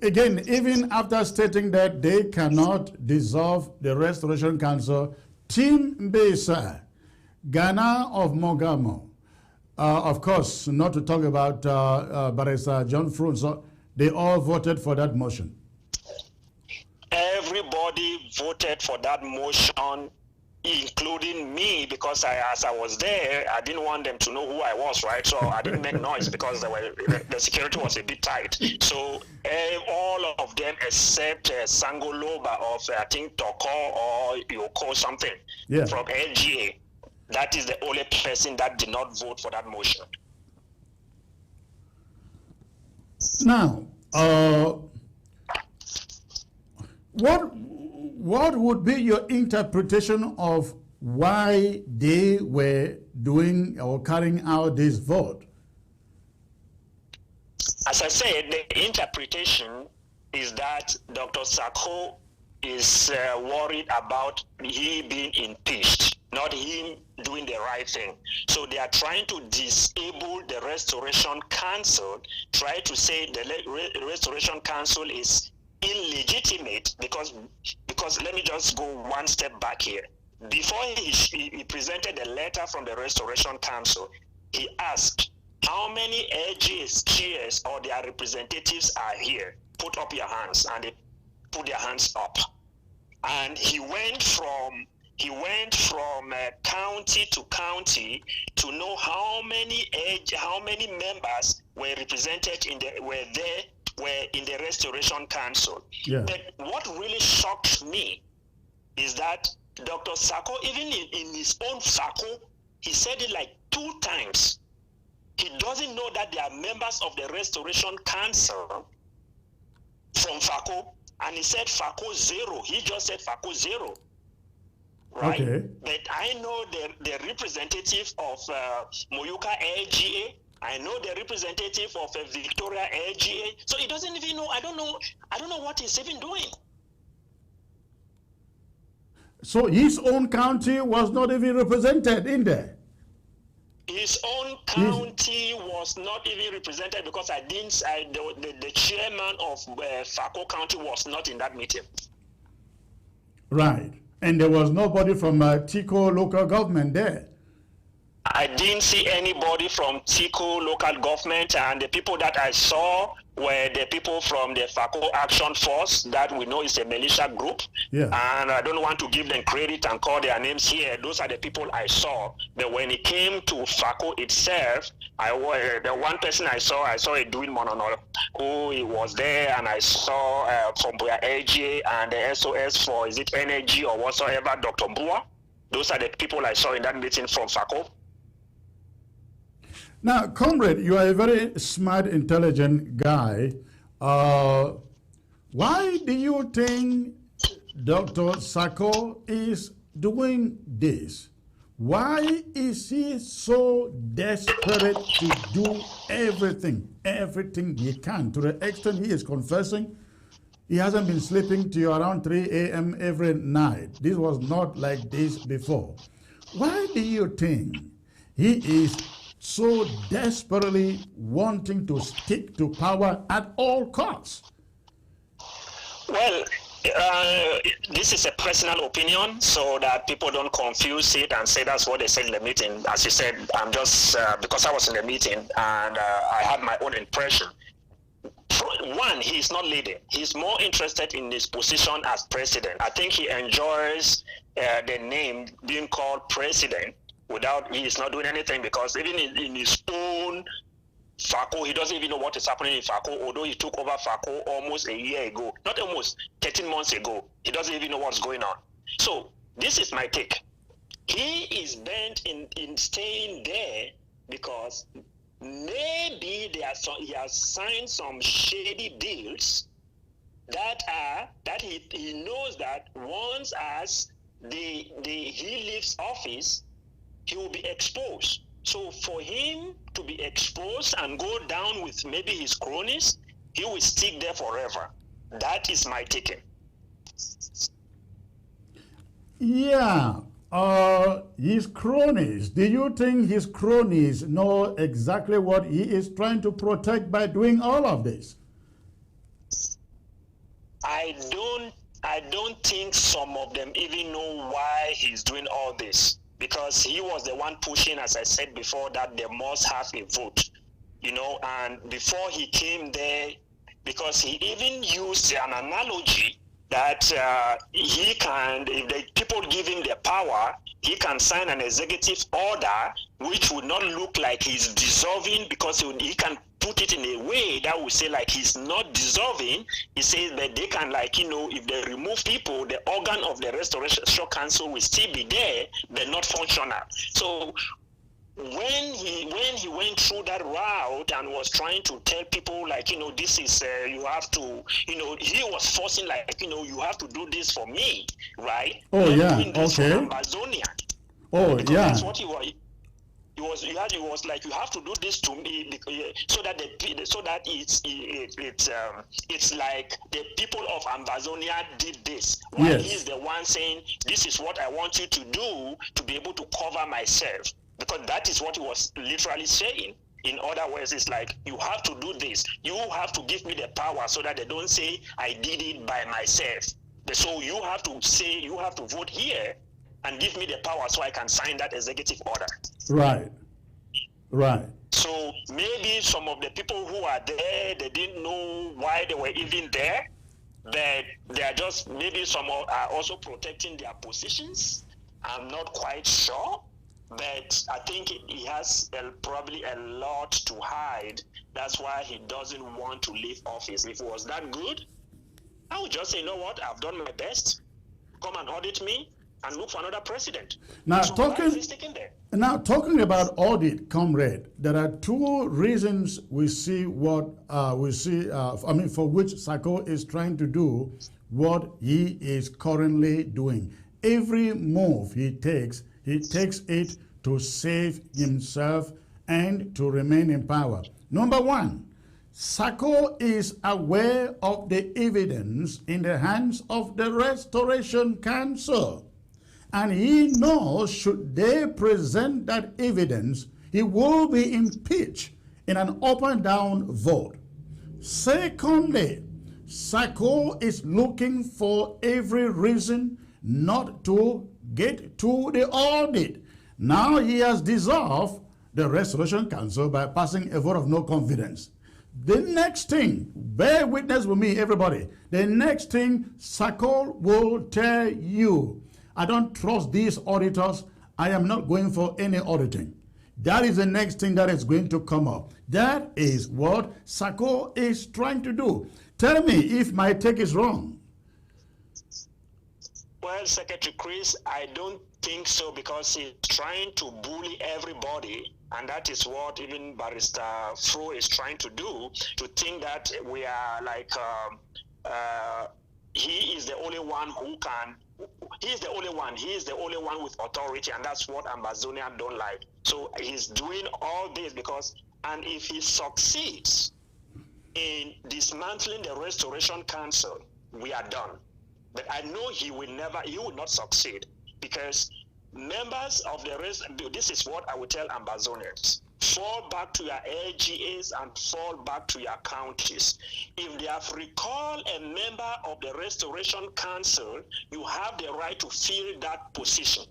again, even after stating that they cannot dissolve the Restoration Council, Team Mbesa, Ghana of Mogamo, of course, not to talk about Barrister John Frunzo, they all voted for that motion. Everybody voted for that motion, including me, because as I was there, I didn't want them to know who I was, right? So I didn't make noise because the security was a bit tight. So all of them except Sangoloba of, I think, Toko or Yoko something from LGA. That is the only person that did not vote for that motion. Now, what would be your interpretation of why they were doing or carrying out this vote? As I said, the interpretation is that Dr. Sako is worried about he being impeached, not him doing the right thing. So they are trying to disable the Restoration Council, try to say the Restoration Council is illegitimate because let me just go one step back here. Before he presented the letter from the Restoration Council, he asked, how many LGS chairs or their representatives are here? Put up your hands, and they put their hands up. And he went from county to county to know how many members were represented in the Restoration Council. Yeah. But what really shocked me is that Dr. Sako, even in his own Sako, he said it like 2 times. He doesn't know that there are members of the Restoration Council from FACO, and he said FACO 0. He just said FACO 0. Right? Okay. But I know the representative of Moyuka LGA. I know the representative of Victoria LGA. So he doesn't even know. I don't know what he's even doing. So his own county was not even represented in there. His own county was not even represented because the chairman of Sako County was not in that meeting. Right. And there was nobody from Tico local government there. I didn't see anybody from Tico local government, and the people that I saw were the people from the FACO Action Force that we know is a militia group. Yeah. And I don't want to give them credit and call their names here. Those are the people I saw. But when it came to FACO itself, the one person I saw Edwin Monono, who was there, and I saw from LGA and the SOS for, is it energy or whatsoever, Dr. Bua. Those are the people I saw in that meeting from FACO. Now, comrade, you are a very smart, intelligent guy. Why do you think Dr. Sako is doing this? Why is he so desperate to do everything he can, to the extent he is confessing he hasn't been sleeping till around 3 a.m. every night? This was not like this before. Why do you think he is so desperately wanting to stick to power at all costs? Well, this is a personal opinion, so that people don't confuse it and say that's what they said in the meeting. As you said, I'm just, because I was in the meeting and I had my own impression. One, he's not leading. He's more interested in his position as president. I think he enjoys the name being called president. He is not doing anything, because even in his own FACO, he doesn't even know what is happening in FACO, although he took over FACO almost a year ago, not almost, 13 months ago. He doesn't even know what's going on. So this is my take. He is bent in staying there because maybe he has signed some shady deals that he knows that once as he leaves office, he will be exposed. So for him to be exposed and go down with maybe his cronies, he will stick there forever. That is my taking. Yeah. His cronies. Do you think his cronies know exactly what he is trying to protect by doing all of this? I don't think some of them even know why he's doing all this, because he was the one pushing, as I said before, that they must have a vote, and before he came there, because he even used an analogy that he can, if the people give him the power, he can sign an executive order which would not look like he's dissolving, because he can put it in a way that would say like he's not dissolving. He says that they can, like, if they remove people, the organ of the Restoration Council will still be there, but not functional. So when he went through that route and was trying to tell people, like, this is you have to, he was forcing, like, you have to do this for me, right? Oh, yeah, doing this okay. for Amazonia. Oh, Because yeah. that's what he was. He was like, you have to do this to me, so that it's like the people of Amazonia did this. While Yes. he's the one saying, this is what I want you to do to be able to cover myself. Because that is what he was literally saying. In other words, it's like, you have to do this. You have to give me the power so that they don't say I did it by myself. So you have to say, you have to vote here and give me the power so I can sign that executive order. Right. Right. So maybe some of the people who are there, they didn't know why they were even there, but they are just, maybe some are also protecting their positions. I'm not quite sure, but I think he has probably a lot to hide. That's why he doesn't want to leave office. If it was that good, I would just say, you know what, I've done my best. Come and audit me and look for another president. Now, So why is he sticking there? talking about audit, comrade, there are two reasons we see for which Sako is trying to do what he is currently doing. Every move he takes it to save himself and to remain in power. Number one, Sako is aware of the evidence in the hands of the Restoration Council. And he knows should they present that evidence, he will be impeached in an up and down vote. Secondly, Sako is looking for every reason not to get to the audit. Now he has dissolved the Restoration Council by passing a vote of no confidence. The next thing, bear witness with me, everybody. The next thing Sako will tell you, I don't trust these auditors. I am not going for any auditing. That is the next thing that is going to come up. That is what Sako is trying to do. Tell me if my take is wrong. Well, Secretary Chris, I don't think so, because he's trying to bully everybody, and that is what even Barrister Fro is trying to do, to think that we are like, he is the only one who can, he is the only one with authority, and that's what Amazonia don't like. So he's doing all this because, and if he succeeds in dismantling the Restoration Council, we are done. But I know he will not succeed, because members of the rest, this is what I will tell Amazonians: fall back to your LGAs and fall back to your counties. If they have recalled a member of the Restoration Council, you have the right to fill that position,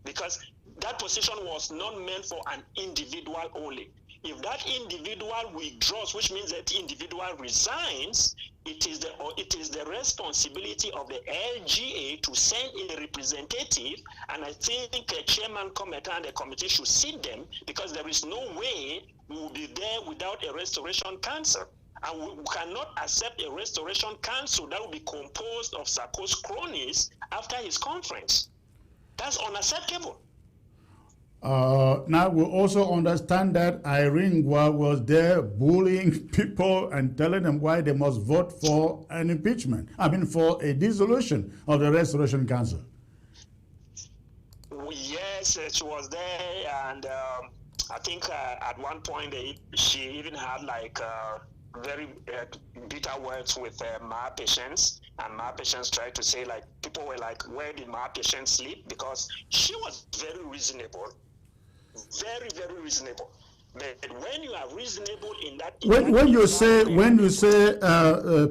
because that position was not meant for an individual only. If that individual withdraws, which means that individual resigns, it is the responsibility of the LGA to send a representative, and I think Chairman Committee and the committee should sit them, because there is no way we will be there without a Restoration Council. And we cannot accept a Restoration Council that will be composed of Sako's cronies after his conference. That's unacceptable. Now we also understand that Irene was there bullying people and telling them why they must vote for an impeachment. For a dissolution of the Restoration Council. Yes, she was there, and I think at one point she even had like very bitter words with my patients, and my patients tried to say, like, people were like, where did my patients sleep? Because she was very reasonable. Very, very reasonable. But when you are reasonable in that, When you say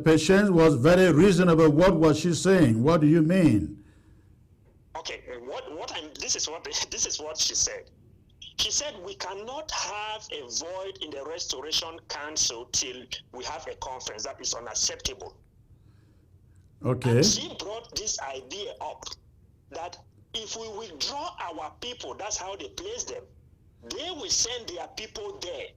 Patience was very reasonable, what was she saying? What do you mean? Okay, this is what she said. She said we cannot have a void in the Restoration Council till we have a conference. That is unacceptable. Okay. And she brought this idea up that if we withdraw our people, that's how they place them. They will send their people there.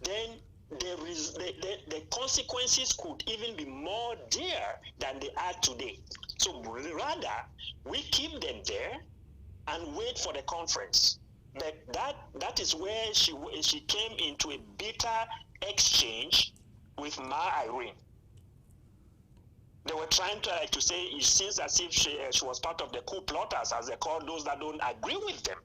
Then the consequences could even be more dire than they are today. So rather, we keep them there and wait for the conference. But that is where she came into a bitter exchange with Ma Irene. They were trying to say it seems as if she was part of the coup plotters, as they call those that don't agree with them.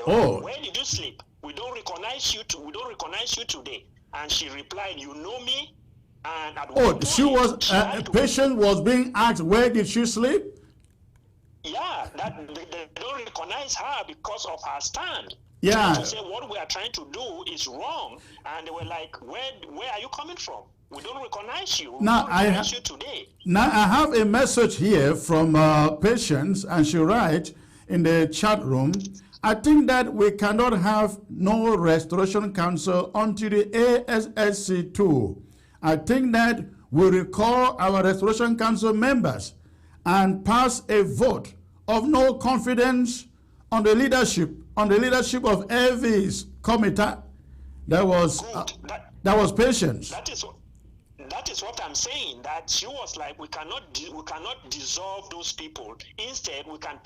Oh. Where did you sleep? We don't recognize you. We don't recognize you today. And she replied, "You know me." And at one point, Patience was being asked, where did she sleep? Yeah, that they don't recognize her because of her stand. Yeah. To say what we are trying to do is wrong, and they were like, "Where are you coming from? We don't recognize you. We don't recognize you today." Now I have a message here from Patience, and she writes in the chat room, "I think that we cannot have no Restoration Council until the ASSC too. I think that we recall our Restoration Council members and pass a vote of no confidence on the leadership of Evie's committee." That was Patience. That is what I'm saying. That she was like, we cannot dissolve those people. Instead, we can't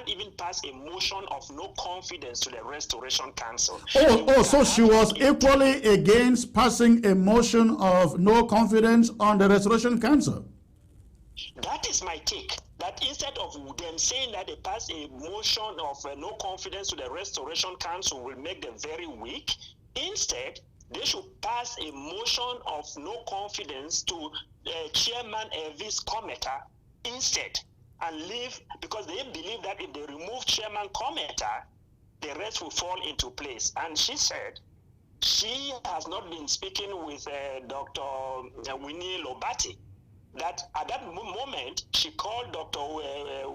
even pass a motion of no confidence to the Restoration Council. So she was equally against passing a motion of no confidence on the Restoration Council. That is my take. That instead of them saying that they pass a motion of no confidence to the Restoration Council will make them very weak, instead they should pass a motion of no confidence to Chairman Evie's Cometa instead, and leave, because they believe that if they remove Chairman Cometa, the rest will fall into place. And she said she has not been speaking with Dr. Winnie Lobati. That at that moment, she called Dr.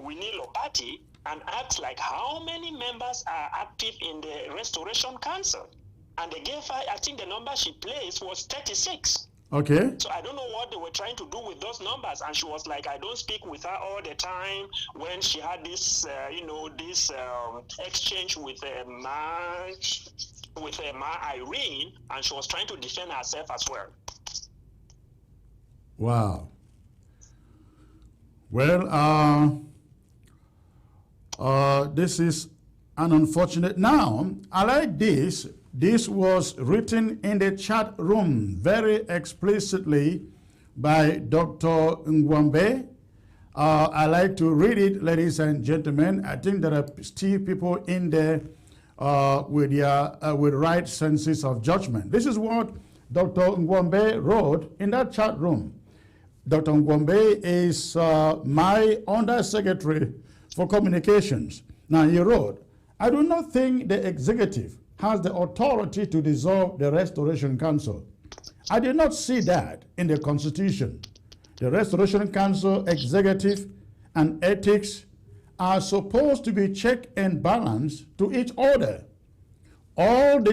Winnie Lobati and asked, like, how many members are active in the Restoration Council? And they gave her, I think the number she placed was 36. Okay. So I don't know what they were trying to do with those numbers. And she was like, I don't speak with her all the time. When she had this, exchange with Ma Irene, and she was trying to defend herself as well. Wow. Well, this is an unfortunate. Now, I like this. This was written in the chat room very explicitly by Dr. Ngwambe. I like to read it, ladies and gentlemen. I think there are still people in there with right senses of judgment. This is what Dr. Ngwambe wrote in that chat room. Dr. Ngwambe is my Undersecretary for Communications. Now, he wrote, "I do not think the executive has the authority to dissolve the Restoration Council. I did not see that in the Constitution. The Restoration Council executive and ethics are supposed to be check and balance to each other. All the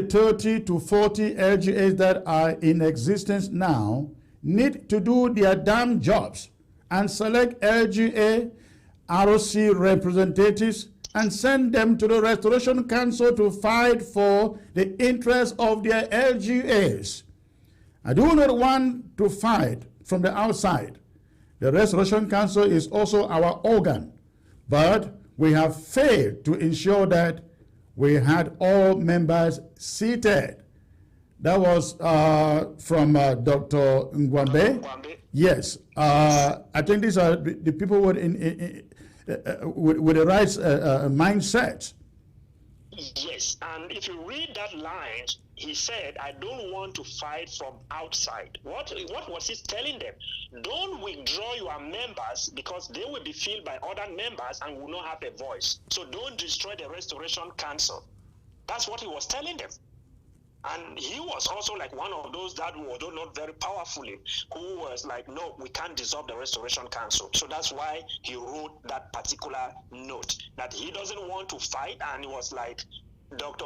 30 to 40 LGAs that are in existence now need to do their damn jobs and select LGA, ROC representatives and send them to the Restoration Council to fight for the interests of their LGAs. I do not want to fight from the outside. The Restoration Council is also our organ, but we have failed to ensure that we had all members seated." That was from Dr. Ngwambe. Yes, I think these are the people with the right mindset. Yes, and if you read that line, he said, "I don't want to fight from outside." What was he telling them? Don't withdraw your members because they will be filled by other members and will not have a voice. So don't destroy the Restoration Council. That's what he was telling them. And he was also like one of those that were, though not very powerfully, who was like, no, we can't dissolve the Restoration Council. So that's why he wrote that particular note, that he doesn't want to fight. And he was like, Dr.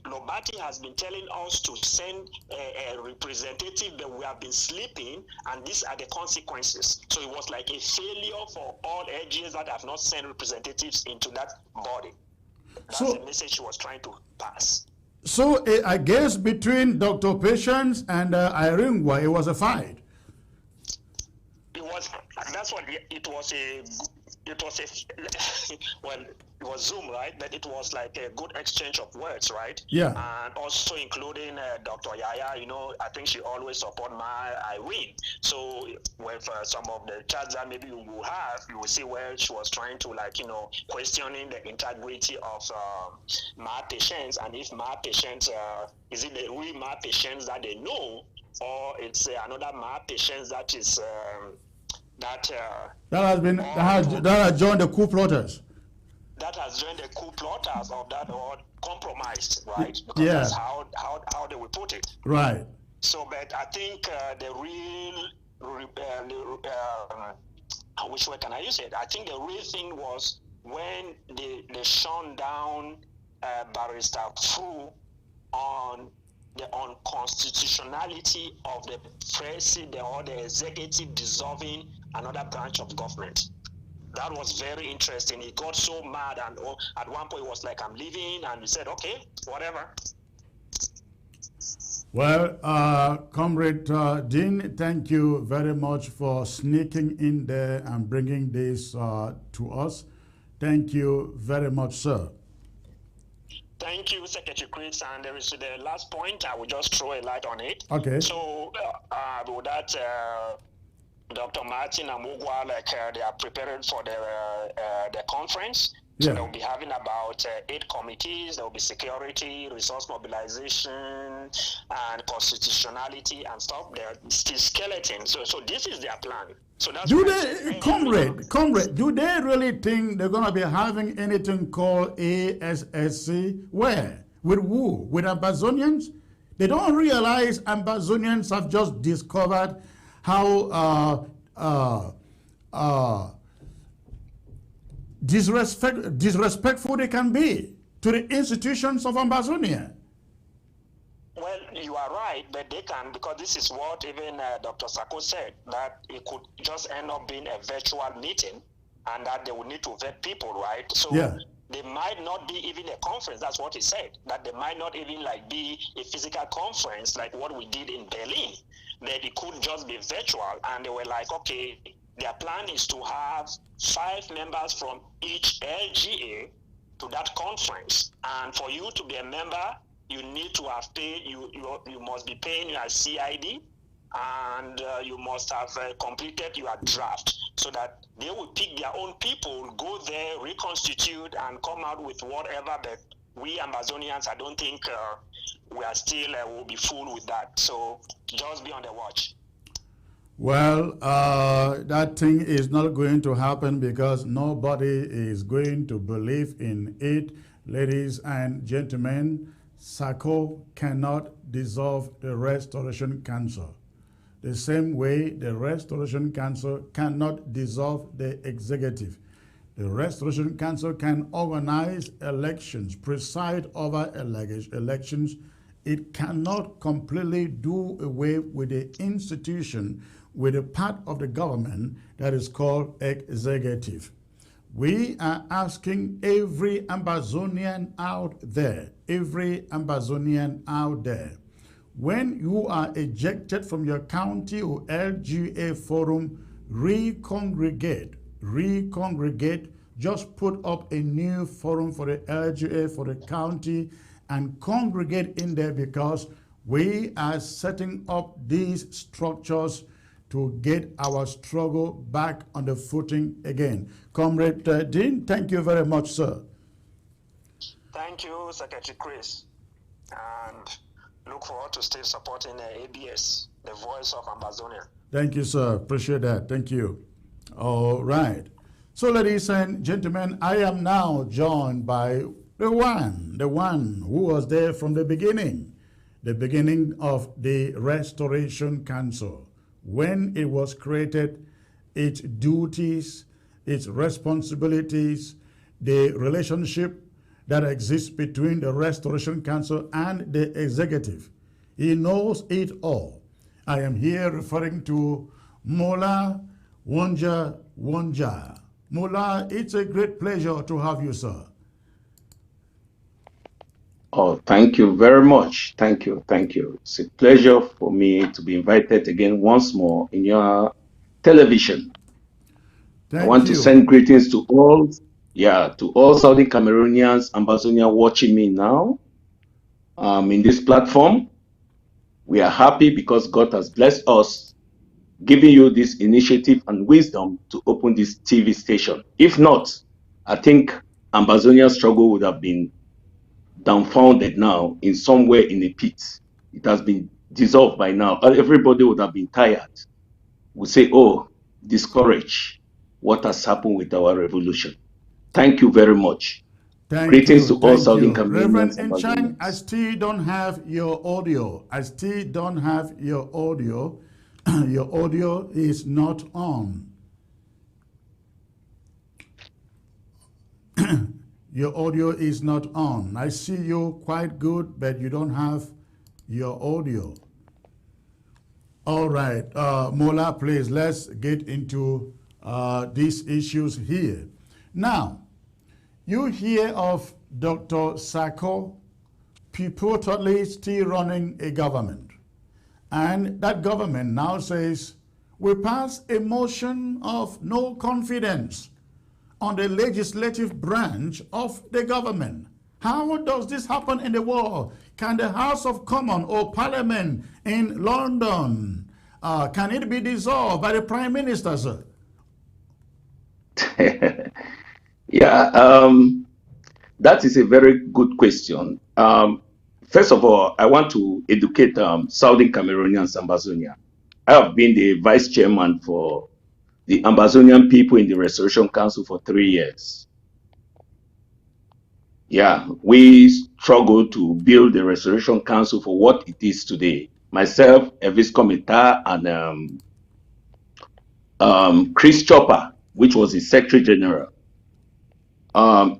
Lobati has been telling us to send a representative, but we have been sleeping, and these are the consequences. So it was like a failure for all LGAs that have not sent representatives into that body. That's the message he was trying to pass. So I guess between Dr. Patience and Irene, it was a fight. It was. That's what it was. Well, it was Zoom, right? But it was like a good exchange of words, right? Yeah. And also including Dr. Yaya. You know, I think she always support my Irene. So with some of the chats that maybe you will have, you will see where she was trying to, like, you know, questioning the integrity of my patients, and if my patients is it the real my patients that they know, or it's another my patients that is that has joined the coup plotters. That has joined the coup plotters of that, or compromised, right? Because yeah. That's how they will put it. Right. So, but I think the real, which way can I use it? I think the real thing was when they shone down Barrister Fu on the unconstitutionality of the president or the executive dissolving another branch of government. That was very interesting. He got so mad, and at one point he was like, I'm leaving, and he said, okay, whatever. Well, Comrade Dean, thank you very much for sneaking in there and bringing this to us. Thank you very much, sir. Thank you, Secretary Chris. And there is the last point. I will just throw a light on it. Okay. So with that, Dr. Martin and Mugwa, like they are preparing for the conference. So yeah. They'll be having about 8 committees. There will be security, resource mobilization, and constitutionality and stuff. They're still skeleton. So this is their plan. So that's comrade, do they really think they're going to be having anything called ASSC? Where? With who? With Ambazonians? They don't realize Ambazonians have just discovered how disrespectful they can be to the institutions of Ambazonia. Well, you are right, but they can, because this is what even Dr. Sako said, that it could just end up being a virtual meeting, and that they would need to vet people, right? So yeah. They might not be even a conference. That's what he said, that they might not even like be a physical conference like what we did in Berlin. That it could just be virtual, and they were like, okay, their plan is to have 5 members from each LGA to that conference, and for you to be a member, you need to have paid. You must be paying your CID, and you must have completed your draft, so that they will pick their own people, go there, reconstitute, and come out with whatever. But we Ambazonians, I don't think we are still will be fooled with that. So just be on the watch. Well, that thing is not going to happen, because nobody is going to believe in it. Ladies and gentlemen, Sako cannot dissolve the Restoration Council. The same way the Restoration Council cannot dissolve the executive. The Restoration Council can organize elections, preside over elections. It cannot completely do away with the institution, with a part of the government that is called executive. We are asking every Ambazonian out there, when you are ejected from your county or LGA forum, recongregate, just put up a new forum for the LGA, for the county, and congregate in there, because we are setting up these structures to get our struggle back on the footing again. Comrade Dean, thank you very much, sir. Thank you, Secretary Chris. And look forward to still supporting ABS, the voice of Ambazonia. Thank you, sir. Appreciate that. Thank you. All right. So, ladies and gentlemen, I am now joined by the one who was there from the beginning of the Restoration Council. When it was created, its duties, its responsibilities, the relationship that exists between the Restoration Council and the executive. He knows it all. I am here referring to Mola Wonja. Mola, it's a great pleasure to have you, sir. Oh, thank you very much. Thank you. Thank you. It's a pleasure for me to be invited again once more in your television. I want to send greetings to all, to all Saudi Cameroonians, Ambazonians watching me now in this platform. We are happy because God has blessed us, giving you this initiative and wisdom to open this TV station. If not, I think Ambazonian struggle would have been dumbfounded now in somewhere in a pit. It has been dissolved by now. Everybody would have been tired. Would say, oh, discouraged. What has happened with our revolution? Thank you very much. Greetings to all Southern Cameroonians. Reverend Nchang, I still don't have your audio. Your audio is not on. Your audio is not on. I see you quite good, but you don't have your audio. All right, Mola, please, let's get into these issues here. Now, you hear of Dr. Sako purportedly still running a government. And that government now says, we pass a motion of no confidence on the legislative branch of the government. How does this happen in the world? Can the House of Commons or Parliament in London, can it be dissolved by the Prime Minister, sir? That is a very good question. First of all, I want to educate Southern Cameroonians, Ambazonia. I have been the vice chairman for the Ambazonian people in the Restoration Council for 3 years. Yeah, we struggled to build the Restoration Council for what it is today. Myself, Evis Komita, and Chris Chopper, which was the Secretary General.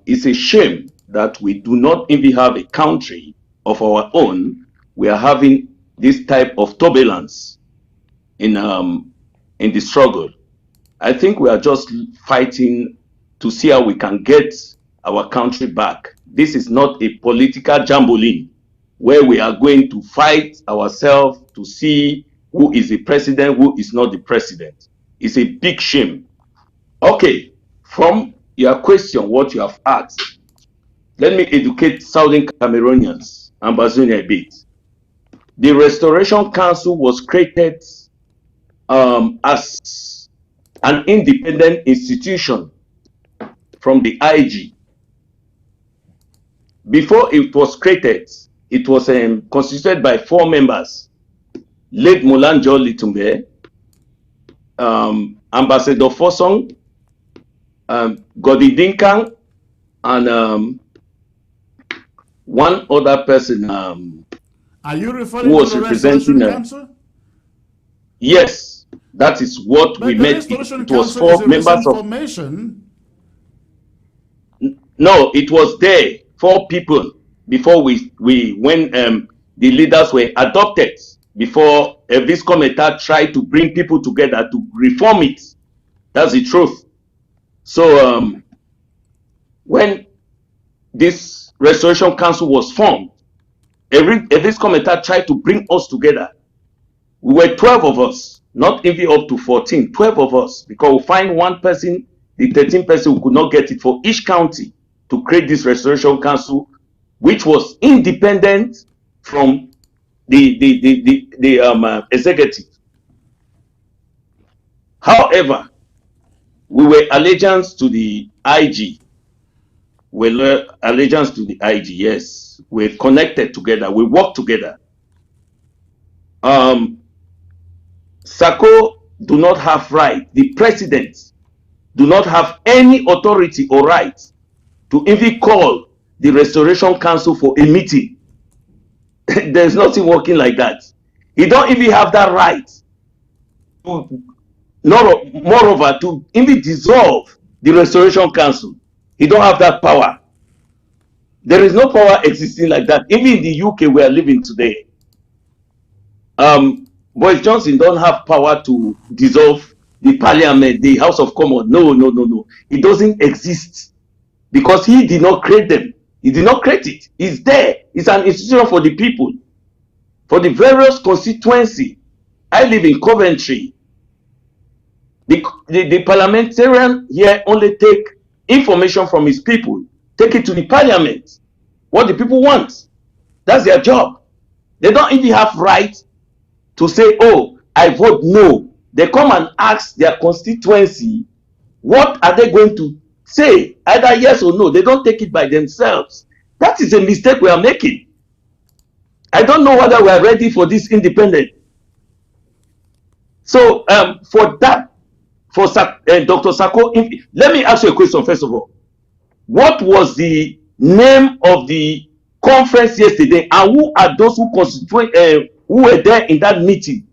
It's a shame that we do not even have a country of our own. We are having this type of turbulence in the struggle. I think we are just fighting to see how we can get our country back. This is not a political jamboree where we are going to fight ourselves to see who is the president, who is not the president. It's a big shame. Okay, from your question, what you have asked, let me educate Southern Cameroonians, Ambazonia a bit. The Restoration Council was created as an independent institution from the IG. Before it was created, it was constituted by 4 members: late Molanjo Litumbe, Ambassador Fosong, Godi Dinkan, and one other person are you referring who was to the representing Council? Yes, that is what but we the met. Restoration It was Council 4 is a members of formation. No, it was there 4 people before we when the leaders were adopted, before this committee tried to bring people together to reform it. That's the truth. So when this Restoration Council was formed, this committee tried to bring us together. We were 12 of us, not even up to 14, 12 of us, because we find one person, the 13th person who could not get it for each county to create this Restoration Council, which was independent from the executive. However, we were allegiance to the IG. We were allegiance to the IG, yes. We're connected together. We work together. Sako do not have right. The president do not have any authority or right to even call the Restoration Council for a meeting. There's nothing working like that. He don't even have that right to, moreover, to even dissolve the Restoration Council. He don't have that power. There is no power existing like that. Even in the UK we are living today, Boris Johnson don't have power to dissolve the Parliament, the House of Commons. No. It doesn't exist because he did not create them. He did not create it. It's there. It's an institution for the people, for the various constituency. I live in Coventry. The parliamentarian here only take information from his people, take it to the Parliament. What the people want. That's their job. They don't even have right to say, oh, I vote no. They come and ask their constituency, what are they going to say? Either yes or no. They don't take it by themselves. That is a mistake we are making. I don't know whether we are ready for this independence. So for that, for Dr. Sako, let me ask you a question first of all. What was the name of the conference yesterday, and who are those who who were there in that meeting?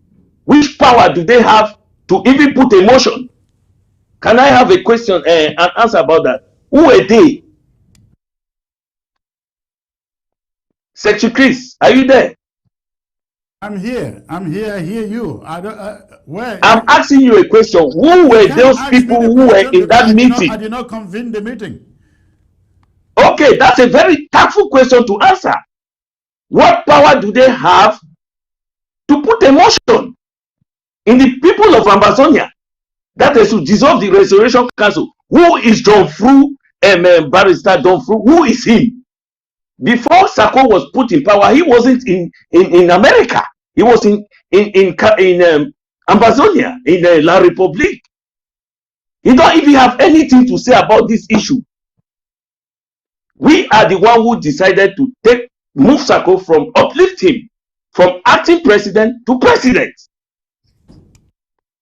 Which power do they have to even put a motion? Can I have a question and answer about that? Who were they? Secretary Chris, are you there? I'm here. I hear you. Where? I'm asking you a question. Who were those people who were in that meeting? I did not convene the meeting. Okay, that's a very tactful question to answer. What power do they have to put a motion in the people of Amazonia that they should dissolve the Restoration Council? Who is John Fru, Barrister John Fru? Who is he? Before Sako was put in power, he wasn't in America. He was in Amazonia, in La Republique. He don't even have anything to say about this issue. We are the one who decided to move Sako from, uplift him from acting president to president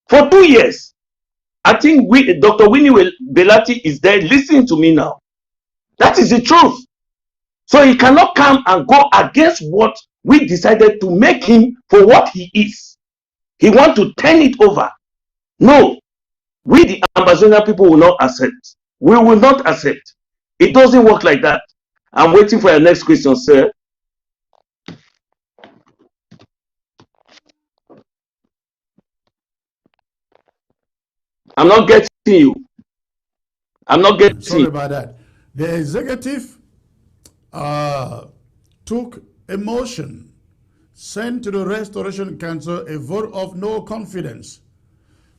for 2 years. I think Dr. Winnie Belati is there listening to me now. That is the truth. So he cannot come and go against what we decided to make him for what he is. He wants to turn it over. No, we the Amazonian people will not accept. We will not accept. It doesn't work like that. I'm waiting for your next question, sir. I'm not getting you. I'm not getting you. Sorry about that. The executive took a motion, sent to the Restoration Council a vote of no confidence.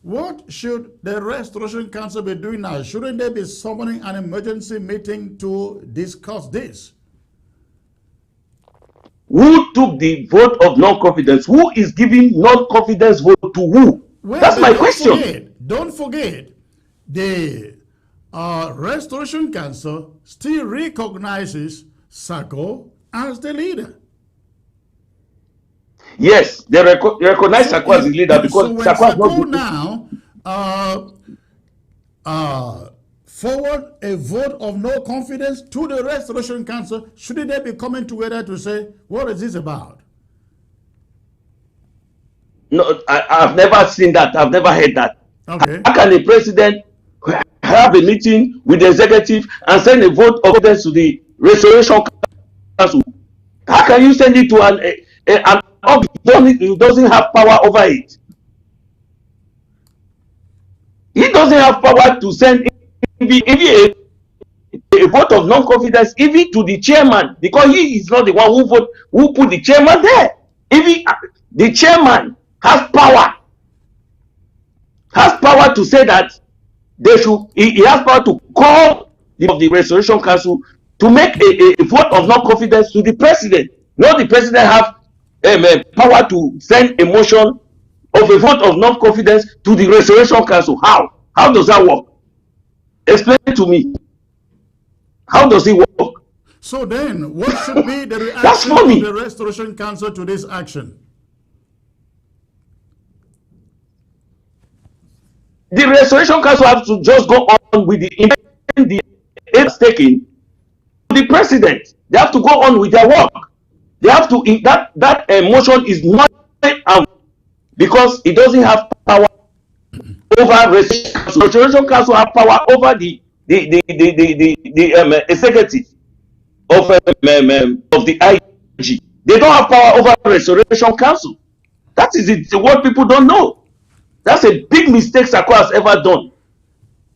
What should the Restoration Council be doing now? Shouldn't they be summoning an emergency meeting to discuss this? Who took the vote of non-confidence? Who is giving non-confidence vote to who? Well, that's my question. Don't forget, the Restoration Council still recognizes Sako as the leader. Yes, they recognize Sako as the leader because so Sako has not now forward a vote of no confidence to the Restoration Council. Shouldn't they be coming together to say, what is this about? No, I've never seen that. I've never heard that. Okay. How can the president have a meeting with the executive and send a vote of confidence to the Restoration Council? How can you send it to an office who doesn't have power over it? He doesn't have power to send even a vote of non-confidence even to the chairman, because he is not the one who put the chairman there. Even the chairman has power to say that they should. He has power to call the Restoration Council to make a vote of non-confidence to the president. Not the president have power to send a motion of a vote of non-confidence to the Restoration Council. How? How does that work? Explain to me. How does it work? So then, what should be the reaction of the Restoration Council to this action? The Restoration Council has to just go on with the aim taken the president. They have to go on with their work. They have to, that motion is not, because it doesn't have power over restoration council. Restoration council have power over the executive of the IG. They don't have power over restoration council. That is it, what people don't know. That's a big mistake Sako has ever done.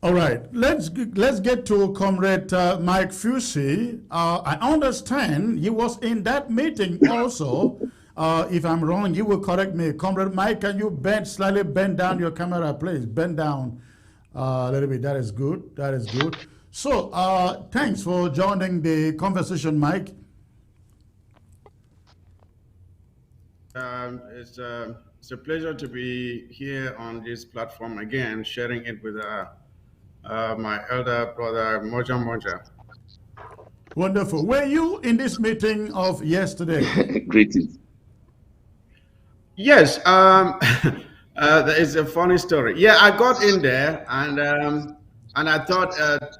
All right, let's get to Comrade Mike Fusi. I understand he was in that meeting also. If I'm wrong, you will correct me. Comrade Mike, can you slightly bend down your camera, please? Bend down a little bit. That is good. That is good. So thanks for joining the conversation, Mike. It's a pleasure to be here on this platform again, sharing it with my elder brother, Moja. Wonderful. Were you in this meeting of yesterday? Greetings. Yes. It's a funny story. Yeah, I got in there and I thought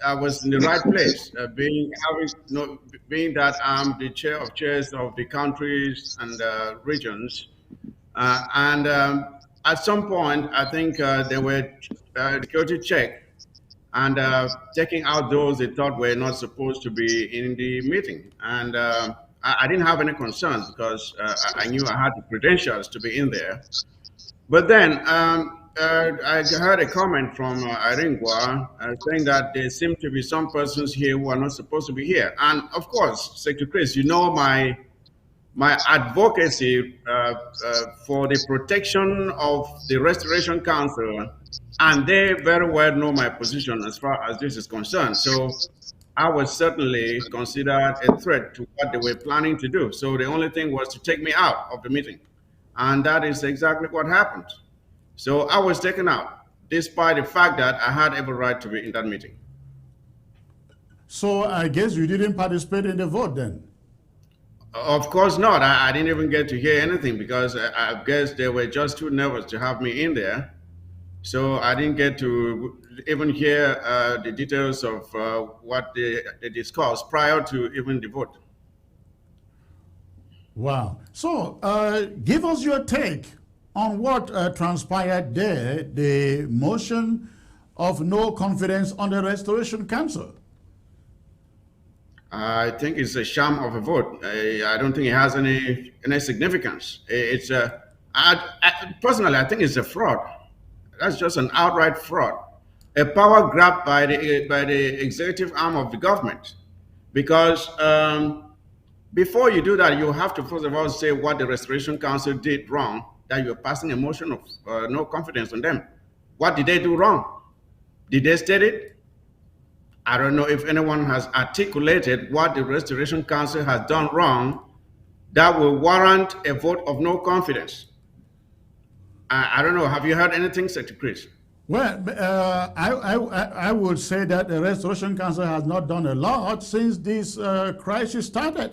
I was in the right place, being that I'm the chair of chairs of the countries and regions. At some point, I think there were security check and taking out those they thought were not supposed to be in the meeting. And I didn't have any concerns because I knew I had the credentials to be in there. But then I heard a comment from Iringwa saying that there seem to be some persons here who are not supposed to be here. And of course, Secretary Chris, you know my advocacy for the protection of the Restoration Council, and they very well know my position as far as this is concerned. So I was certainly considered a threat to what they were planning to do. So the only thing was to take me out of the meeting. And that is exactly what happened. So I was taken out, despite the fact that I had every right to be in that meeting. So I guess you didn't participate in the vote then? Of course not. I didn't even get to hear anything because I guess they were just too nervous to have me in there. So I didn't get to even hear the details of what they discussed prior to even the vote. Wow. So give us your take on what transpired there, the motion of no confidence on the Restoration Council. I think it's a sham of a vote. I don't think it has any significance. It's personally, I think it's a fraud. That's just an outright fraud, a power grab by the executive arm of the government. Because before you do that, you have to first of all say what the Restoration Council did wrong, that you're passing a motion of no confidence on them. What did they do wrong? Did they state it? I don't know if anyone has articulated what the Restoration Council has done wrong that will warrant a vote of no confidence. I don't know. Have you heard anything, Secretary Chris? Well, I would say that the Restoration Council has not done a lot since this crisis started.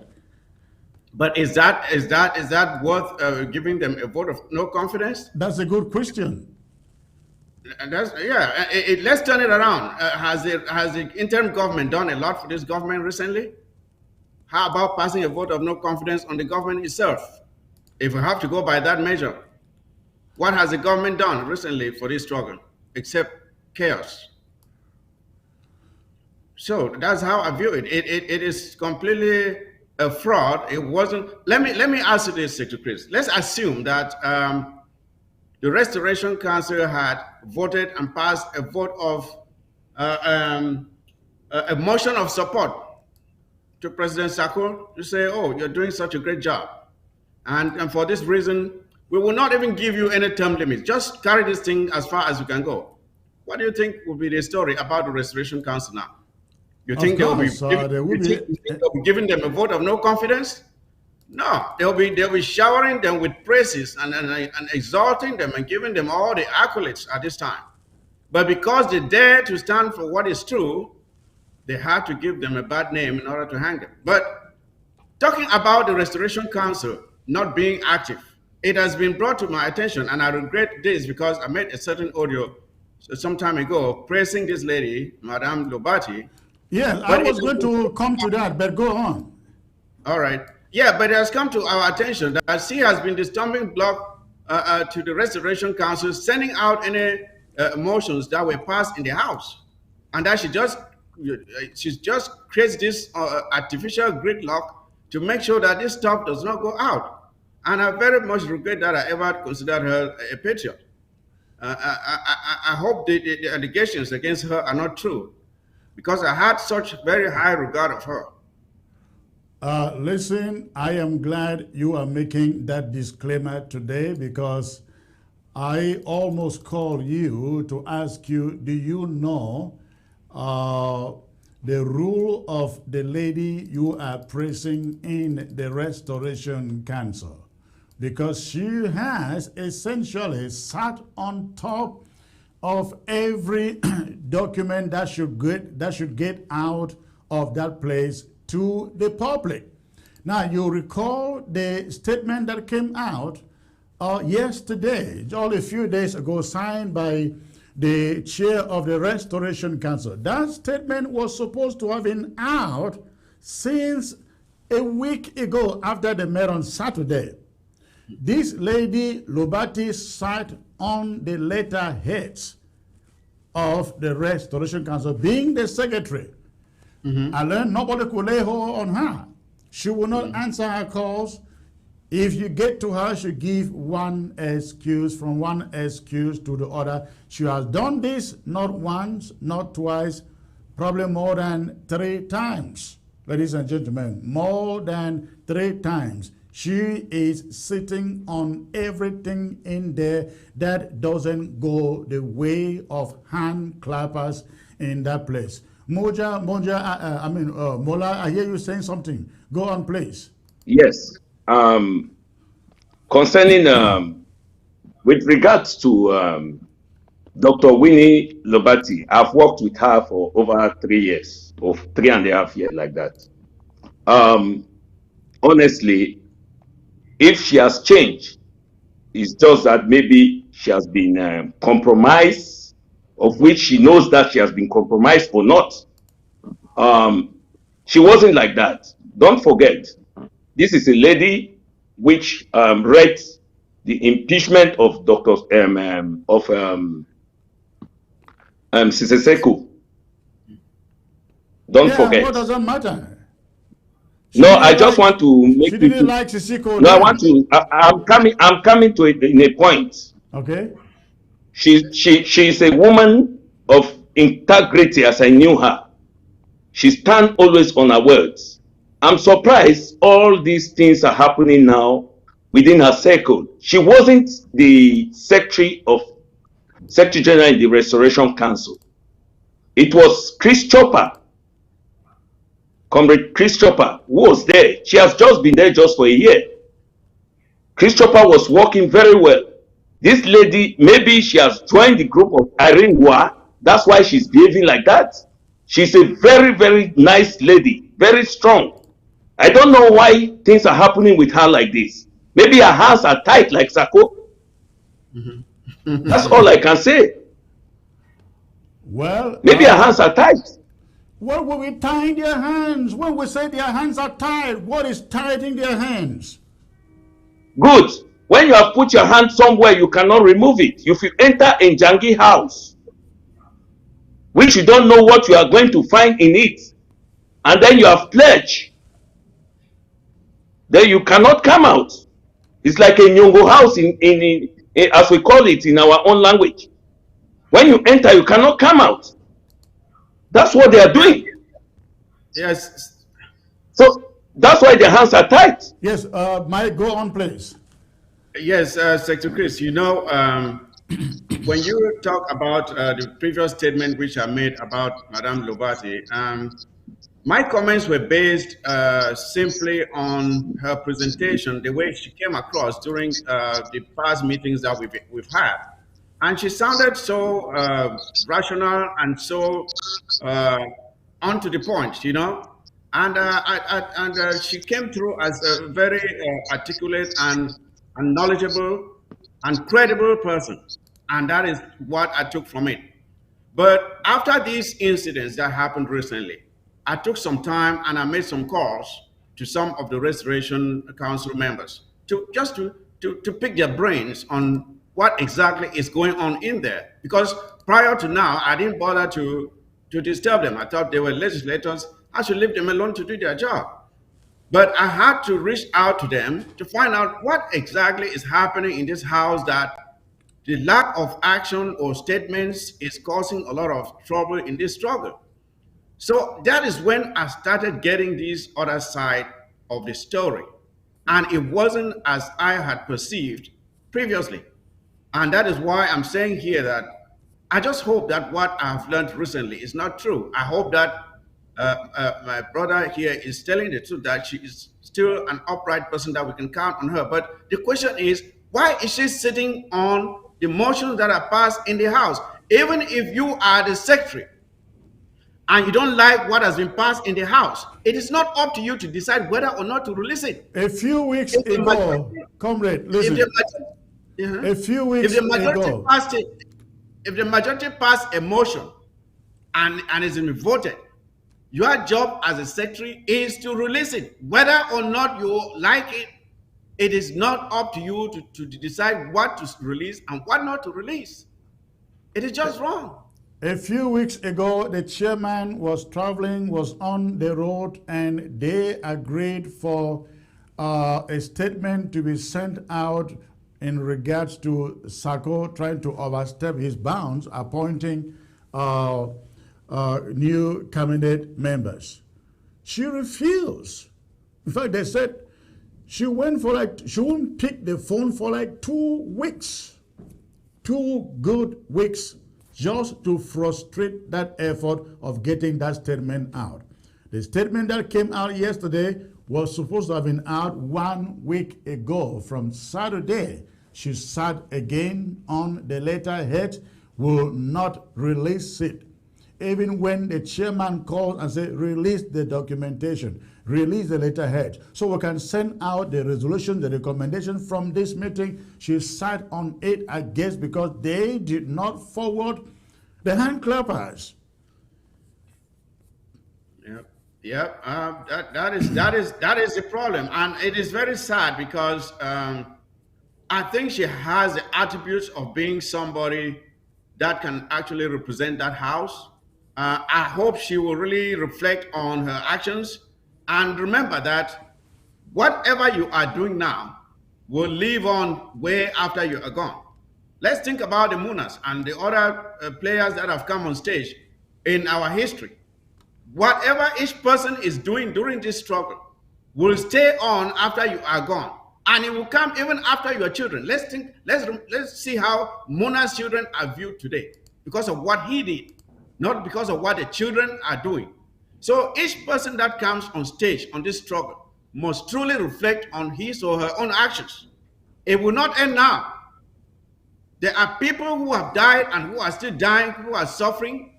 But is that worth giving them a vote of no confidence? That's a good question. Let's turn it around. Has the interim government done a lot for this government recently? How about passing a vote of no confidence on the government itself? If we have to go by that measure, what has the government done recently for this struggle, except chaos? So that's how I view it. It is completely a fraud. It wasn't. Let me ask you this, Secretary Chris. Let's assume that the Restoration Council had voted and passed a vote of a motion of support to President Sako to say, "Oh, you're doing such a great job, and for this reason, we will not even give you any term limits. Just carry this thing as far as you can go." What do you think will be the story about the Restoration Council now? You think they'll be giving them a vote of no confidence? No, they'll be showering them with praises and exalting them and giving them all the accolades at this time. But because they dare to stand for what is true, they had to give them a bad name in order to hang them. But talking about the Restoration Council not being active, it has been brought to my attention, and I regret this because I made a certain audio some time ago praising this lady, Madame Lobati, Yes, I was going to come to that, but go on. All right. Yeah, but it has come to our attention that she has been the stumbling block to the Restoration Council sending out any motions that were passed in the House, and that she just creates this artificial gridlock to make sure that this stuff does not go out. And I very much regret that I ever considered her a patriot. I hope the allegations against her are not true, because I had such very high regard of her. Listen, I am glad you are making that disclaimer today, because I almost called you to ask you, do you know the rule of the lady you are praising in the Restoration Council? Because she has essentially sat on top of every document that should get out of that place to the public. Now, you recall the statement that came out yesterday, only a few days ago, signed by the chair of the Restoration Council. That statement was supposed to have been out since a week ago after they met on Saturday. This lady, Lobati, sat on the letterheads of the Restoration Council, being the secretary. And then nobody could lay hold on her. She will not answer her calls. If you get to her, she give one excuse, from one excuse to the other. She has done this not once, not twice, probably more than 3 times. Ladies and gentlemen, more than 3 times. She is sitting on everything in there that doesn't go the way of hand clappers in that place. Mola, I hear you saying something. Go on, please. Yes. Concerning, with regards to Dr. Winnie Lobati, I've worked with her for over 3 years, or 3.5 years, like that. Honestly, if she has changed, it's just that maybe she has been compromised, of which she knows that she has been compromised or not. She wasn't like that. Don't forget, this is a lady which read the impeachment of Dr. Sako. Don't forget. What does that matter? I just want to make. She didn't like Sako. No, I want to. I'm coming to it in a point. Okay. She's a woman of integrity, as I knew her. She stands always on her words. I'm surprised all these things are happening now within her circle. She wasn't the Secretary General in the Restoration Council. It was Chris Chopper, Comrade Chris Chopper, who was there. She has just been there just for a year. Chris Chopper was working very well. This lady, maybe she has joined the group of Irene Wa. That's why she's behaving like that. She's a very, very nice lady, very strong. I don't know why things are happening with her like this. Maybe her hands are tight like Sako. That's all I can say. Well, maybe her hands are tight. What were we tying their hands? When we say their hands are tied, what is tightening their hands? Good. When you have put your hand somewhere, you cannot remove it. If you enter a Jangi house, which you don't know what you are going to find in it, and then you have pledged, then you cannot come out. It's like a Nyongo house in as we call it in our own language. When you enter, you cannot come out. That's what they are doing. Yes. So that's why their hands are tight. Yes, Mike, go on, please. Yes, Secretary Chris, you know, when you talk about the previous statement which I made about Madame Lobati, my comments were based simply on her presentation, the way she came across during the past meetings that we've had. And she sounded so rational and so on to the point, you know. And she came through as a very articulate and knowledgeable and credible person. And that is what I took from it. But after these incidents that happened recently, I took some time and I made some calls to some of the Restoration Council members to pick their brains on what exactly is going on in there. Because prior to now, I didn't bother to disturb them. I thought they were legislators. I should leave them alone to do their job. But I had to reach out to them to find out what exactly is happening in this house, that the lack of action or statements is causing a lot of trouble in this struggle. So that is when I started getting this other side of the story. And it wasn't as I had perceived previously. And that is why I'm saying here that I just hope that what I've learned recently is not true. I hope that my brother here is telling the truth, that she is still an upright person, that we can count on her. But the question is, why is she sitting on the motions that are passed in the House? Even if you are the secretary and you don't like what has been passed in the House, it is not up to you to decide whether or not to release it. A few weeks ago, comrade, listen. A few weeks ago, if the majority passed a motion and it's been voted, your job as a secretary is to release it. Whether or not you like it, it is not up to you to decide what to release and what not to release. It is just wrong. A few weeks ago, the chairman was traveling, was on the road, and they agreed for a statement to be sent out in regards to Sako trying to overstep his bounds, appointing new cabinet members. She refused. In fact, they said she wouldn't pick the phone for like 2 weeks, 2 good weeks, just to frustrate that effort of getting that statement out. The statement that came out yesterday was supposed to have been out 1 week ago. From Saturday, she sat again on the letterhead, will not release it. Even when the chairman called and said, release the documentation, release the letterhead, so we can send out the resolution, the recommendation from this meeting, she sat on it, I guess, because they did not forward the hand clappers. Yep. That is the problem, and it is very sad because I think she has the attributes of being somebody that can actually represent that house. I hope she will really reflect on her actions and remember that whatever you are doing now will live on way after you are gone. Let's think about the Munas and the other players that have come on stage in our history. Whatever each person is doing during this struggle will stay on after you are gone, and it will come even after your children. Let's see how Muna's children are viewed today because of what he did, not because of what the children are doing. So each person that comes on stage on this struggle must truly reflect on his or her own actions. It will not end now. There are people who have died and who are still dying, who are suffering.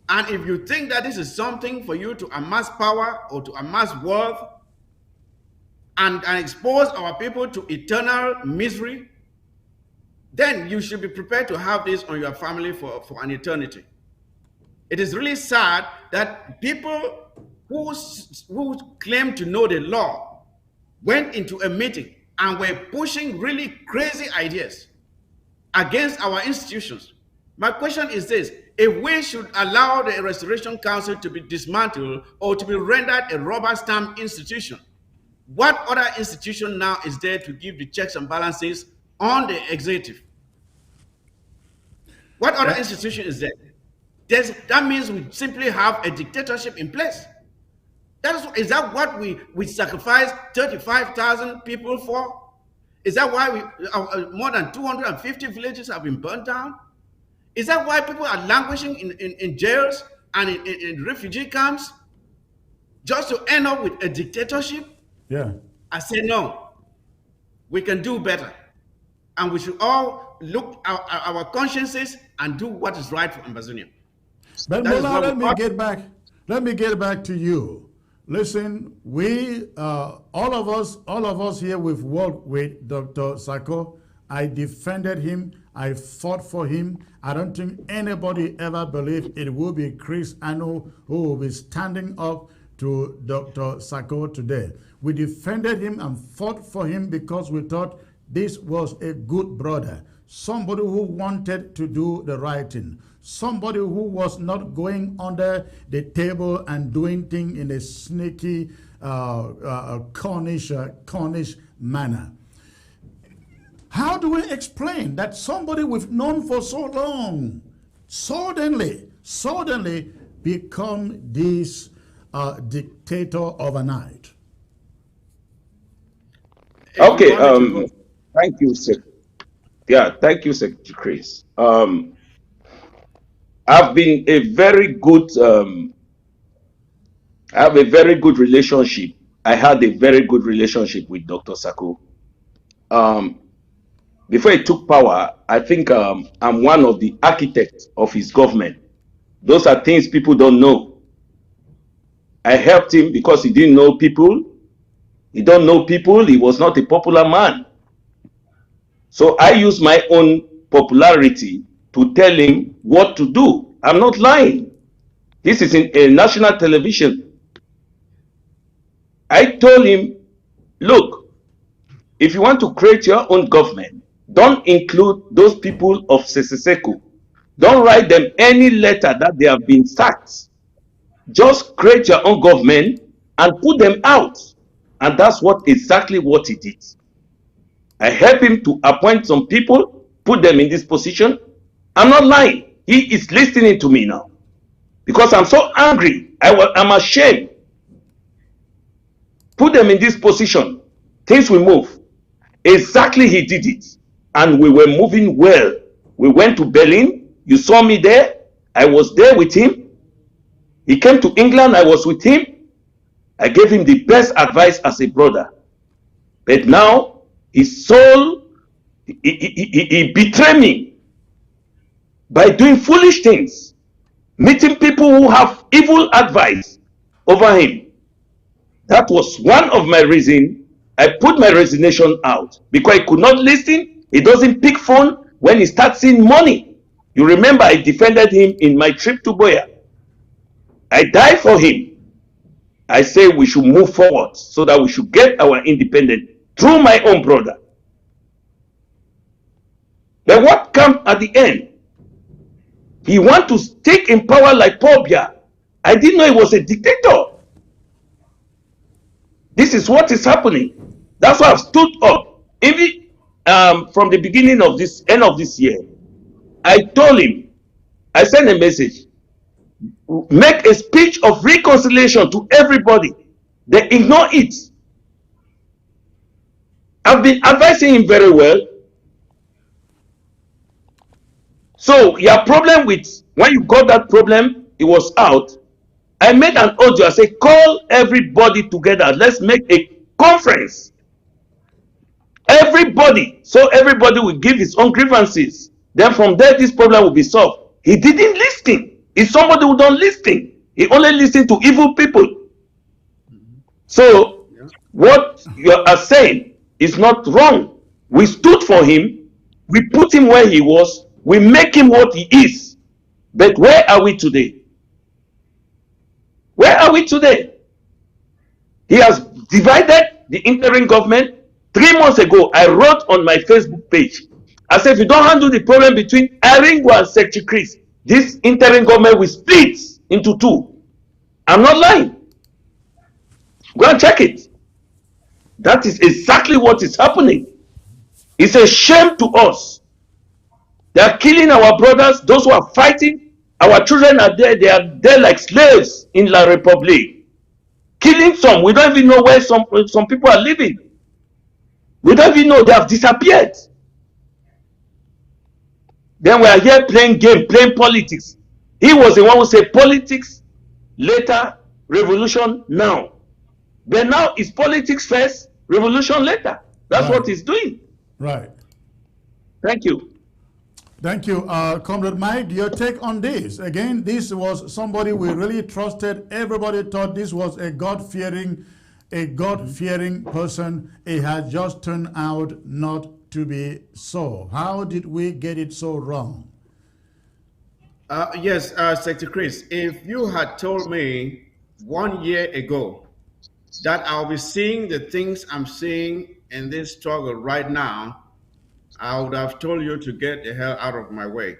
And if you think that this is something for you to amass power or to amass wealth and expose our people to eternal misery, then you should be prepared to have this on your family for an eternity. It is really sad that people who claim to know the law went into a meeting and were pushing really crazy ideas against our institutions. My question is this: if we should allow the Restoration Council to be dismantled or to be rendered a rubber stamp institution, what other institution now is there to give the checks and balances on the executive? What other institution is there? That means we simply have a dictatorship in place. Is that what we sacrificed 35,000 people for? Is that why more than 250 villages have been burnt down? Is that why people are languishing in jails and in refugee camps just to end up with a dictatorship? Yeah. I say no. We can do better. And we should all look at our consciences and do what is right for Ambazonia. But Mola, let me get back to you. Listen, we all of us here, we've worked with Dr. Sako. I defended him I fought for him. I don't think anybody ever believed it will be Chris Ano who will be standing up to Dr. Sako today. We defended him and fought for him because we thought this was a good brother, somebody who wanted to do the right thing, somebody who was not going under the table and doing things in a sneaky, Cornish manner. How do we explain that somebody we've known for so long suddenly become this dictator overnight? Okay, thank you, sir. Yeah, thank you, Secretary Chris. I've been a very good, I have a very good relationship. I had a very good relationship with Dr. Sako. Before he took power, I think I'm one of the architects of his government. Those are things people don't know. I helped him because he didn't know people. He don't know people. He was not a popular man. So I used my own popularity to tell him what to do. I'm not lying. This is in a national television. I told him, look, if you want to create your own government, don't include those people of Sako. Don't write them any letter that they have been sacked. Just create your own government and put them out. And that's exactly what he did. I helped him to appoint some people, put them in this position. I'm not lying. He is listening to me now. Because I'm so angry. I'm ashamed. Put them in this position. Things will move. Exactly he did it. And we were moving well. We went to Berlin. You saw me there. I was there with him. He came to England. I was with him. I gave him the best advice as a brother. But now, his soul, he betrayed me by doing foolish things, meeting people who have evil advice over him. That was one of my reasons I put my resignation out, because he could not listen. He doesn't pick phone when he starts seeing money. You remember I defended him in my trip to Boya. I died for him. I say we should move forward so that we should get our independence through my own brother. But what comes at the end? He wants to stick in power like Paul Biya. I didn't know he was a dictator. This is what is happening. That's why I've stood up. Even from the beginning of this, end of this year, I told him, I sent a message, make a speech of reconciliation to everybody. They ignore it. I've been advising him very well. So your problem with, when you got that problem, it was out. I made an audio. I said, call everybody together. Let's make a conference. Everybody. So everybody will give his own grievances. Then from there, this problem will be solved. He didn't listen. He's somebody who don't listen. He only listens to evil people. So what you are saying is not wrong. We stood for him. We put him where he was. We make him what he is. But where are we today? Where are we today? He has divided the interim government. 3 months ago, I wrote on my Facebook page, I said, if you don't handle the problem between Aringo and Secretary Chris, this interim government will split into two. I'm not lying. Go and check it. That is exactly what is happening. It's a shame to us. They are killing our brothers, those who are fighting. Our children are there. They are there like slaves in La Republique. Killing some. We don't even know where some people are living. We don't even know they have disappeared. Then we are here playing game, playing politics. He was the one who said politics later, revolution now. But now it's politics first, revolution later. That's what he's doing. Right. Thank you. Thank you. Comrade Mike, your take on this? Again, this was somebody we really trusted. Everybody thought this was a God-fearing person. It has just turned out not to be so? How did we get it so wrong? Yes, Secretary Chris, if you had told me 1 year ago that I'll be seeing the things I'm seeing in this struggle right now, I would have told you to get the hell out of my way.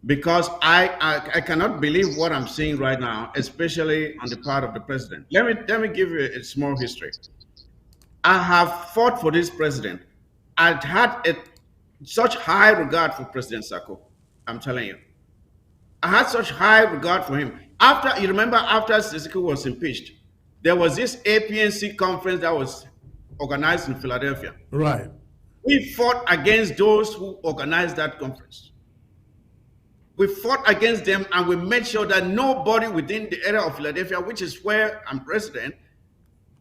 Because I cannot believe what I'm seeing right now, especially on the part of the president. Let me give you a small history. I have fought for this president. I've had such high regard for President Sako. I'm telling you. I had such high regard for him. After, you remember, after Sako was impeached, there was this APNC conference that was organized in Philadelphia. Right. We fought against those who organized that conference. We fought against them, and we made sure that nobody within the area of Philadelphia, which is where I'm president,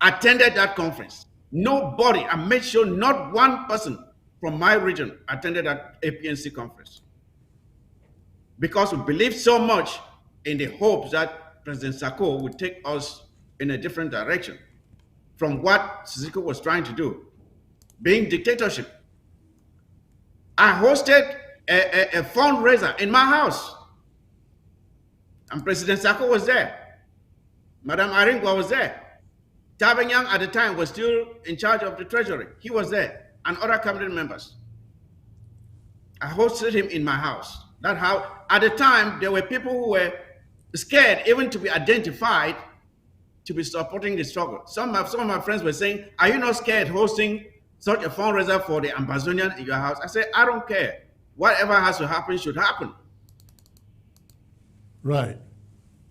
attended that conference. Nobody. I made sure not one person from my region attended that APNC conference. Because we believed so much in the hopes that President Sako would take us in a different direction from what Sako was trying to do, being dictatorship. I hosted a fundraiser in my house, and President Sako was there. Madam Aringwa was there. Tabanyang at the time was still in charge of the treasury. He was there, and other cabinet members. I hosted him in my house. That how, at the time, there were people who were scared even to be identified to be supporting the struggle. Some of my friends were saying, are you not scared hosting such a fundraiser for the Ambazonian in your house? I said, I don't care. Whatever has to happen should happen. Right.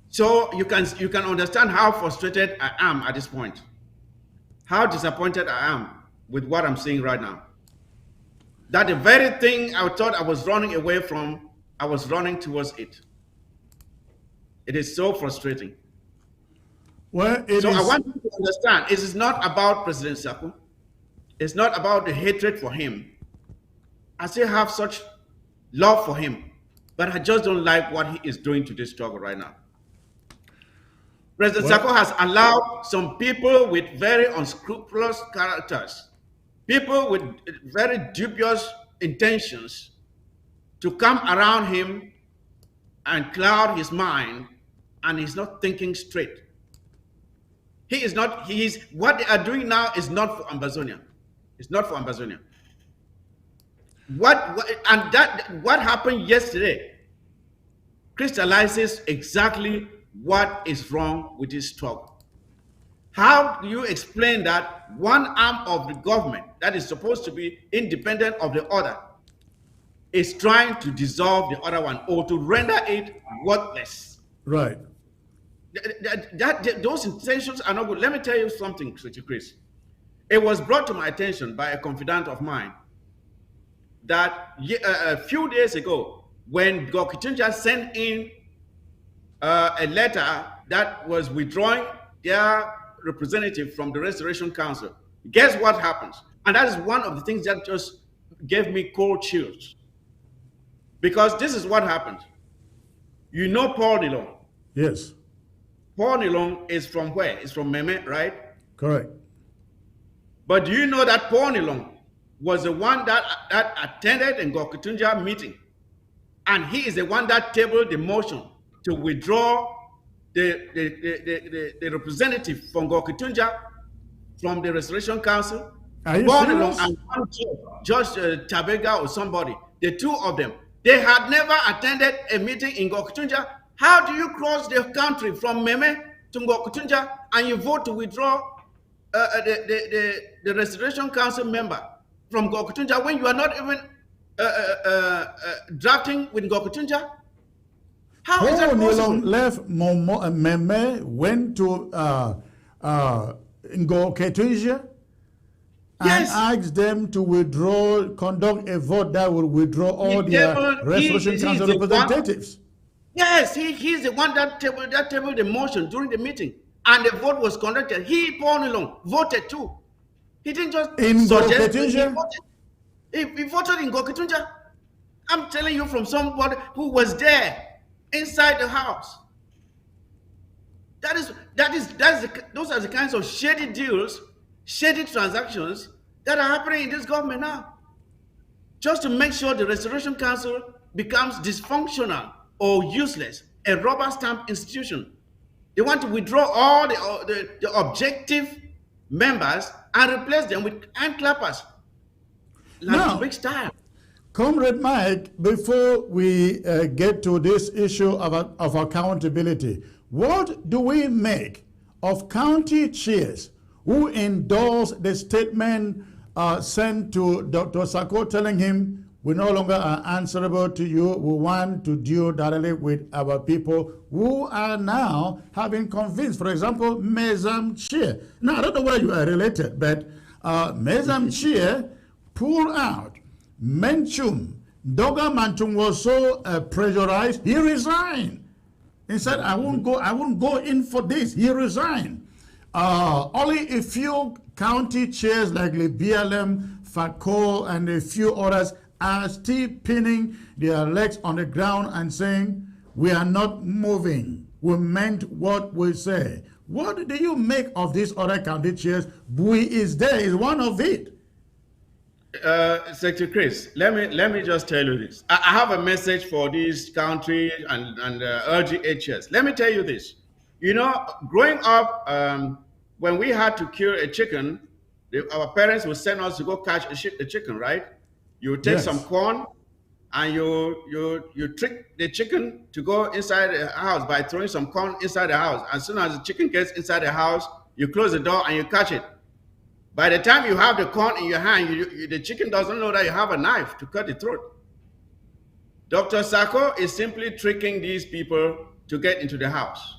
So you can understand how frustrated I am at this point. How disappointed I am with what I'm seeing right now. That the very thing I thought I was running away from, I was running towards it. It is so frustrating. Well, I want you to understand, it is not about President Sako. It's not about the hatred for him. I still have such love for him, but I just don't like what he is doing to this struggle right now. President Sako has allowed some people with very unscrupulous characters, people with very dubious intentions, to come around him and cloud his mind, and he's not thinking straight. What they are doing now is not for Ambazonia. It's not for Ambazonia. What happened yesterday crystallizes exactly what is wrong with this struggle. How do you explain that one arm of the government that is supposed to be independent of the other is trying to dissolve the other one or to render it worthless? Right. Those intentions are not good. Let me tell you something, Chris. It was brought to my attention by a confidant of mine that a few days ago, when Gokitunja sent in a letter that was withdrawing their representative from the Restoration Council, guess what happens? And that is one of the things that just gave me cold chills. Because this is what happened. You know Paul Nilong? Yes. Paul Nilong is from where? It's from Meme, right? Correct. But do you know that Paul Nilong was the one that attended the Gokitunja meeting? And he is the one that tabled the motion to withdraw the representative from Gokitunja from the Restoration Council. Are you Paul serious? Nilong and one Judge Tabega or somebody, the two of them, they had never attended a meeting in Gokitunja. How do you cross the country from Meme to Gokitunja and you vote to withdraw the Restoration Council member from Gokitunja when you are not even drafting with Gokitunja? How is that possible? Left Meme, went to Ngoketunja and asked them to conduct a vote that will withdraw all their Restoration Council representatives. Yes, he's the one that tabled the motion during the meeting, and the vote was conducted. He, Paul Nilong, voted too. He didn't just suggest. He voted in Gokitunja. I'm telling you from somebody who was there inside the house. Those are the kinds of shady deals, shady transactions that are happening in this government now. just to make sure the Restoration Council becomes dysfunctional or useless, a rubber stamp institution. They want to withdraw all the objective members and replace them with hand clappers. Like big style. Comrade Mike, before we get to this issue of accountability, what do we make of county chairs who endorsed the statement sent to Dr. Sako telling him, we no longer are answerable to you, we want to deal directly with our people, who are now having convinced, for example, Mezam Chair. Now, I don't know whether you are related, but Mezam Chair pulled out. Menchum, Doga Manchum was so pressurized, he resigned. He said, I won't go in for this. He resigned. Only a few county chairs like the BLM, Sako, and a few others are still pinning their legs on the ground and saying, we are not moving. We meant what we say. What do you make of these other county chairs? Bui is there, is one of it. Secretary Chris, let me just tell you this. I have a message for these country and LGHS. Let me tell you this. You know, growing up, when we had to kill a chicken, our parents would send us to go catch a chicken, right? You take some corn and you trick the chicken to go inside the house by throwing some corn inside the house. As soon as the chicken gets inside the house, you close the door and you catch it. By the time you have the corn in your hand, the chicken doesn't know that you have a knife to cut the throat. Dr. Sako is simply tricking these people to get into the house.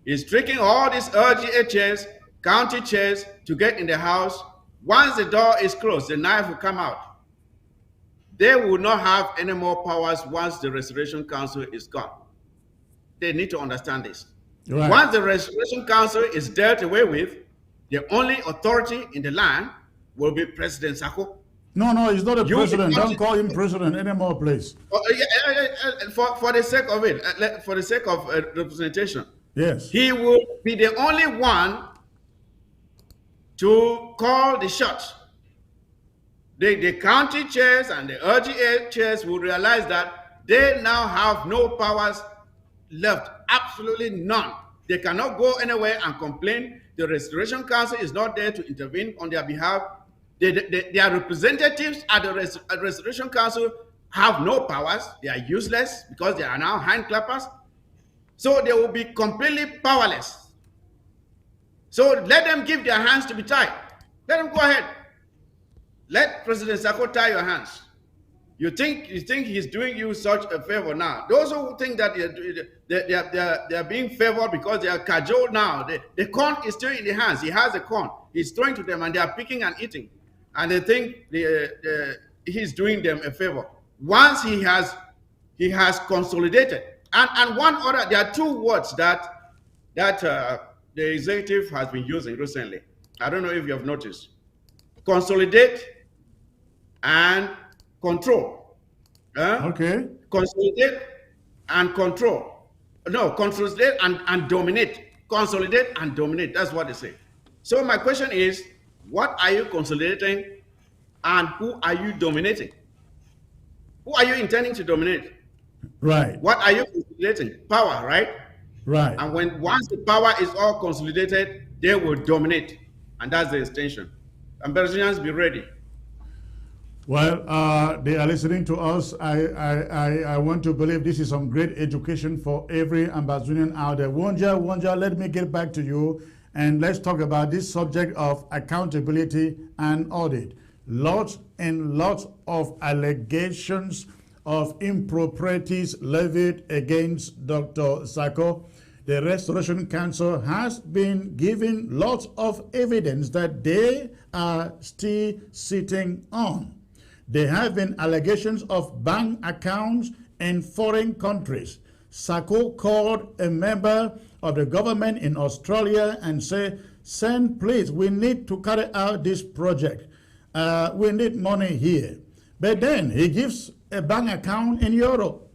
He's tricking all these LGHS, county chairs to get in the house. Once the door is closed, the knife will come out. They will not have any more powers once the Restoration Council is gone. They need to understand this. Right. Once the Restoration Council is dealt away with, the only authority in the land will be President Sako. No, he's not a president. Don't call him president anymore, please. For the sake of it, for the sake of representation. Yes. He will be the only one to call the shots. The county chairs and the LGA chairs will realize that they now have no powers left, absolutely none. They cannot go anywhere and complain. The Restoration Council is not there to intervene on their behalf. Their representatives at the Restoration Council have no powers. They are useless because they are now hand clappers. So they will be completely powerless. So let them give their hands to be tied. Let them go ahead. Let President Sako tie your hands. You think he's doing you such a favor now? Those who think that they are being favored because they are cajoled now, the corn is still in the hands. He has the corn. He's throwing to them and they are picking and eating. And they think he's doing them a favor. Once he has consolidated. And one other, there are two words that the executive has been using recently. I don't know if you have noticed. Consolidate and control. Okay. Consolidate and control. No, consolidate and dominate. Consolidate and dominate. That's what they say. So my question is, what are you consolidating and who are you dominating? Who are you intending to dominate? Right. What are you consolidating? Power, right? Right. And once the power is all consolidated, they will dominate. And that's the extension. Ambassadors, be ready. Well, they are listening to us. I want to believe this is some great education for every Ambazonian out there. Wonja, let me get back to you and let's talk about this subject of accountability and audit. Lots and lots of allegations of improprieties levied against Dr. Sako. The Restoration Council has been given lots of evidence that they are still sitting on. There have been allegations of bank accounts in foreign countries. Sako called a member of the government in Australia and said, "Send, please, we need to carry out this project. We need money here." But then he gives a bank account in Europe.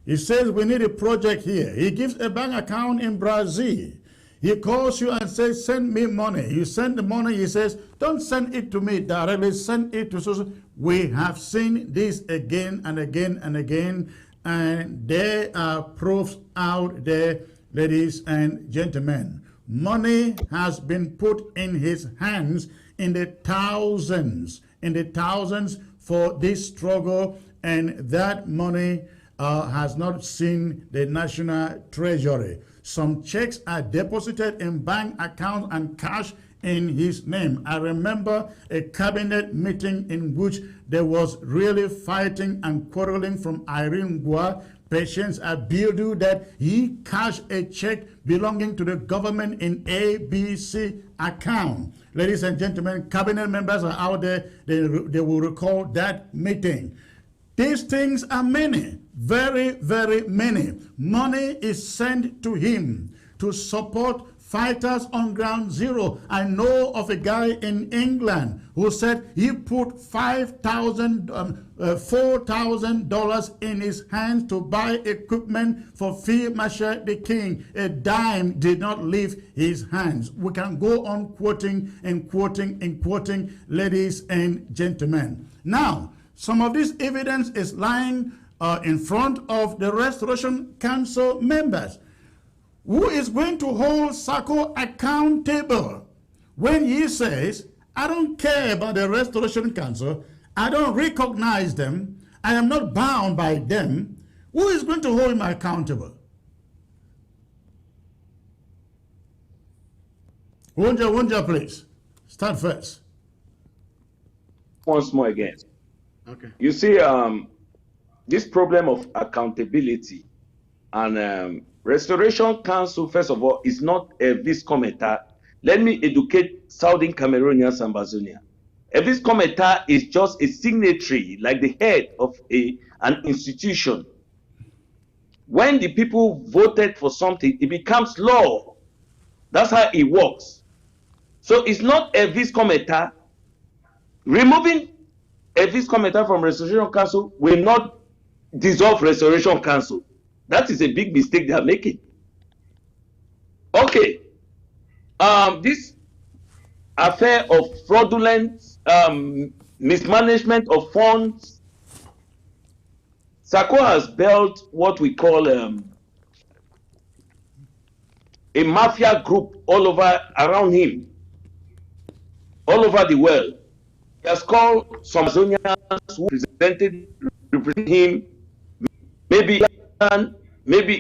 He says, "We need a project here." He gives a bank account in Brazil. He calls you and says, send me money. You send the money. He says, don't send it to me directly. Send it to so. We have seen this again and again and again. And there are proofs out there, ladies and gentlemen. Money has been put in his hands in the thousands for this struggle, and that money has not seen the National Treasury. Some checks are deposited in bank accounts and cash in his name. I remember a cabinet meeting in which there was really fighting and quarreling from Irene Gua. Patience Abildu that he cashed a check belonging to the government in ABC account. Ladies and gentlemen, cabinet members are out there. They will recall that meeting. These things are many, very, very many. Money is sent to him to support fighters on ground zero. I know of a guy in England who said he put $4,000 in his hands to buy equipment for Field Marshal the King. A dime did not leave his hands. We can go on quoting and quoting and quoting, ladies and gentlemen. Now, some of this evidence is lying in front of the Restoration Council members. Who is going to hold Sako accountable when he says, I don't care about the Restoration Council, I don't recognize them, I am not bound by them? Who is going to hold him accountable? Wunja, please. Start first. Once more again. Okay. You see, this problem of accountability and Restoration Council, first of all, is not a vis cometa. Let me educate Southern Cameroonians and Ambazonia. A vis cometa is just a signatory, like the head of an institution. When the people voted for something, it becomes law. That's how it works. So it's not a vis cometa. Removing a vis cometa from Restoration Council will not dissolve Restoration Council. That is a big mistake they are making. Okay. This affair of fraudulent mismanagement of funds, Sako has built what we call a mafia group all over around him, all over the world. He has called some Amazonians who represent him, maybe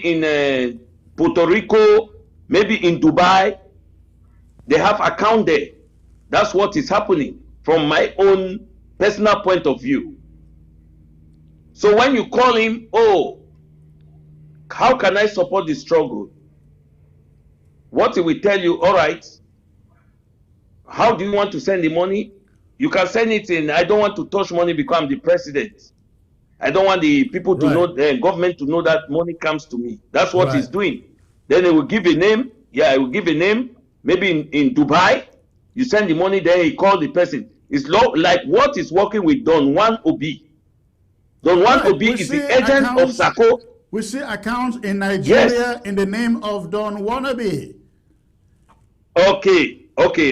in Puerto Rico, maybe in Dubai. They have account there. That's what is happening from my own personal point of view. So when you call him, oh, how can I support the struggle? What he will tell you, all right, how do you want to send the money? You can send it in, I don't want to touch money because I'm the president. I don't want the people to know, the government to know that money comes to me. That's what he's doing. Then they will give a name. Yeah, I will give a name. Maybe in Dubai, you send the money there, he call the person. It's like what is working with Don Juan Obi. Don Juan Obi is the agent of Sako. We see accounts in Nigeria in the name of Don Wannabe. Okay.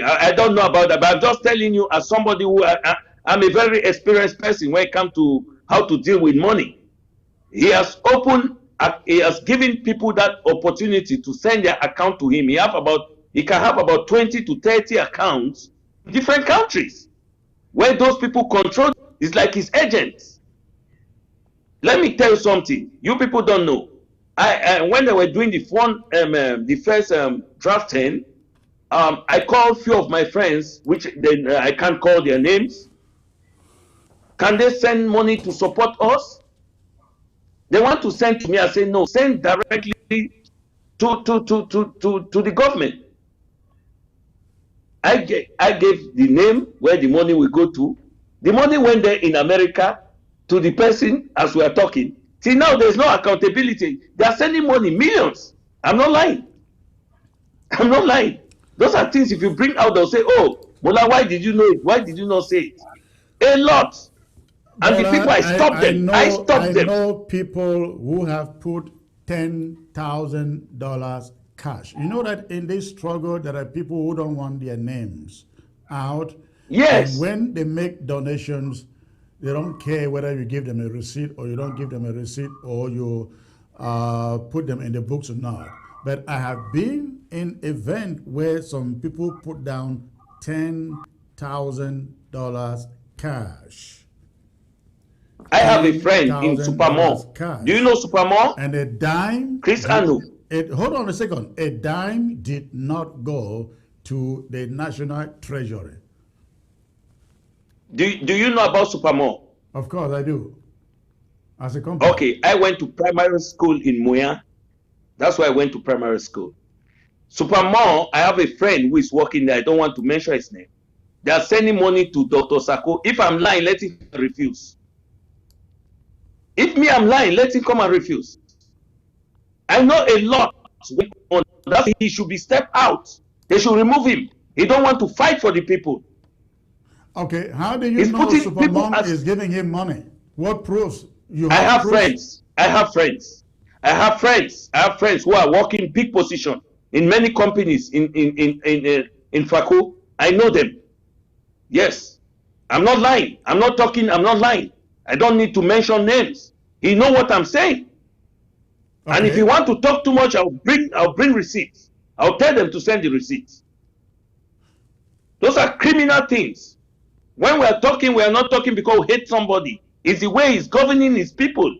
I don't know about that, but I'm just telling you as somebody who I'm a very experienced person when it comes to how to deal with money. He has given people that opportunity to send their account to him. He can have about 20 to 30 accounts in different countries where those people control. It's like his agents. Let me tell you something. You people don't know. When they were doing the first drafting, I called a few of my friends, which then I can't call their names. Can they send money to support us? They want to send to me. I say no. Send directly to the government. I gave the name where the money will go to. The money went there in America to the person as we are talking. See, now there's no accountability. They are sending money, millions. I'm not lying. Those are things, if you bring out, they'll say, oh, Mola, why did you know it? Why did you not say it? A lot. And the people, I stopped them. I stopped them. I know people who have put $10,000 cash. You know that in this struggle, there are people who don't want their names out. Yes. And when they make donations, they don't care whether you give them a receipt or you don't give them a receipt or you put them in the books or not. But I have been in an event where some people put down $10,000 cash. I have a friend in Supermall. Do you know Supermall? And a dime. Chris Anu. Hold on a second. A dime did not go to the National Treasury. Do you know about Supermall? Of course I do. As a company. Okay, I went to primary school in Muya. That's why I went to primary school. Supermall, I have a friend who is working there. I don't want to mention his name. They are sending money to Dr. Sako. If I'm lying, let him refuse. If me, I'm lying, let him come and refuse. I know a lot on that. He should be stepped out. They should remove him. He don't want to fight for the people. Okay, how do you know Supermall is giving him money? What proofs? I have friends. I have friends who are working big position in many companies in Fako. I know them. Yes. I'm not lying. I'm not lying. I don't need to mention names. He know what I'm saying. Okay. And if you want to talk too much, I'll bring receipts. I'll tell them to send the receipts. Those are criminal things. When we are talking, we are not talking because we hate somebody. It's the way he's governing his people.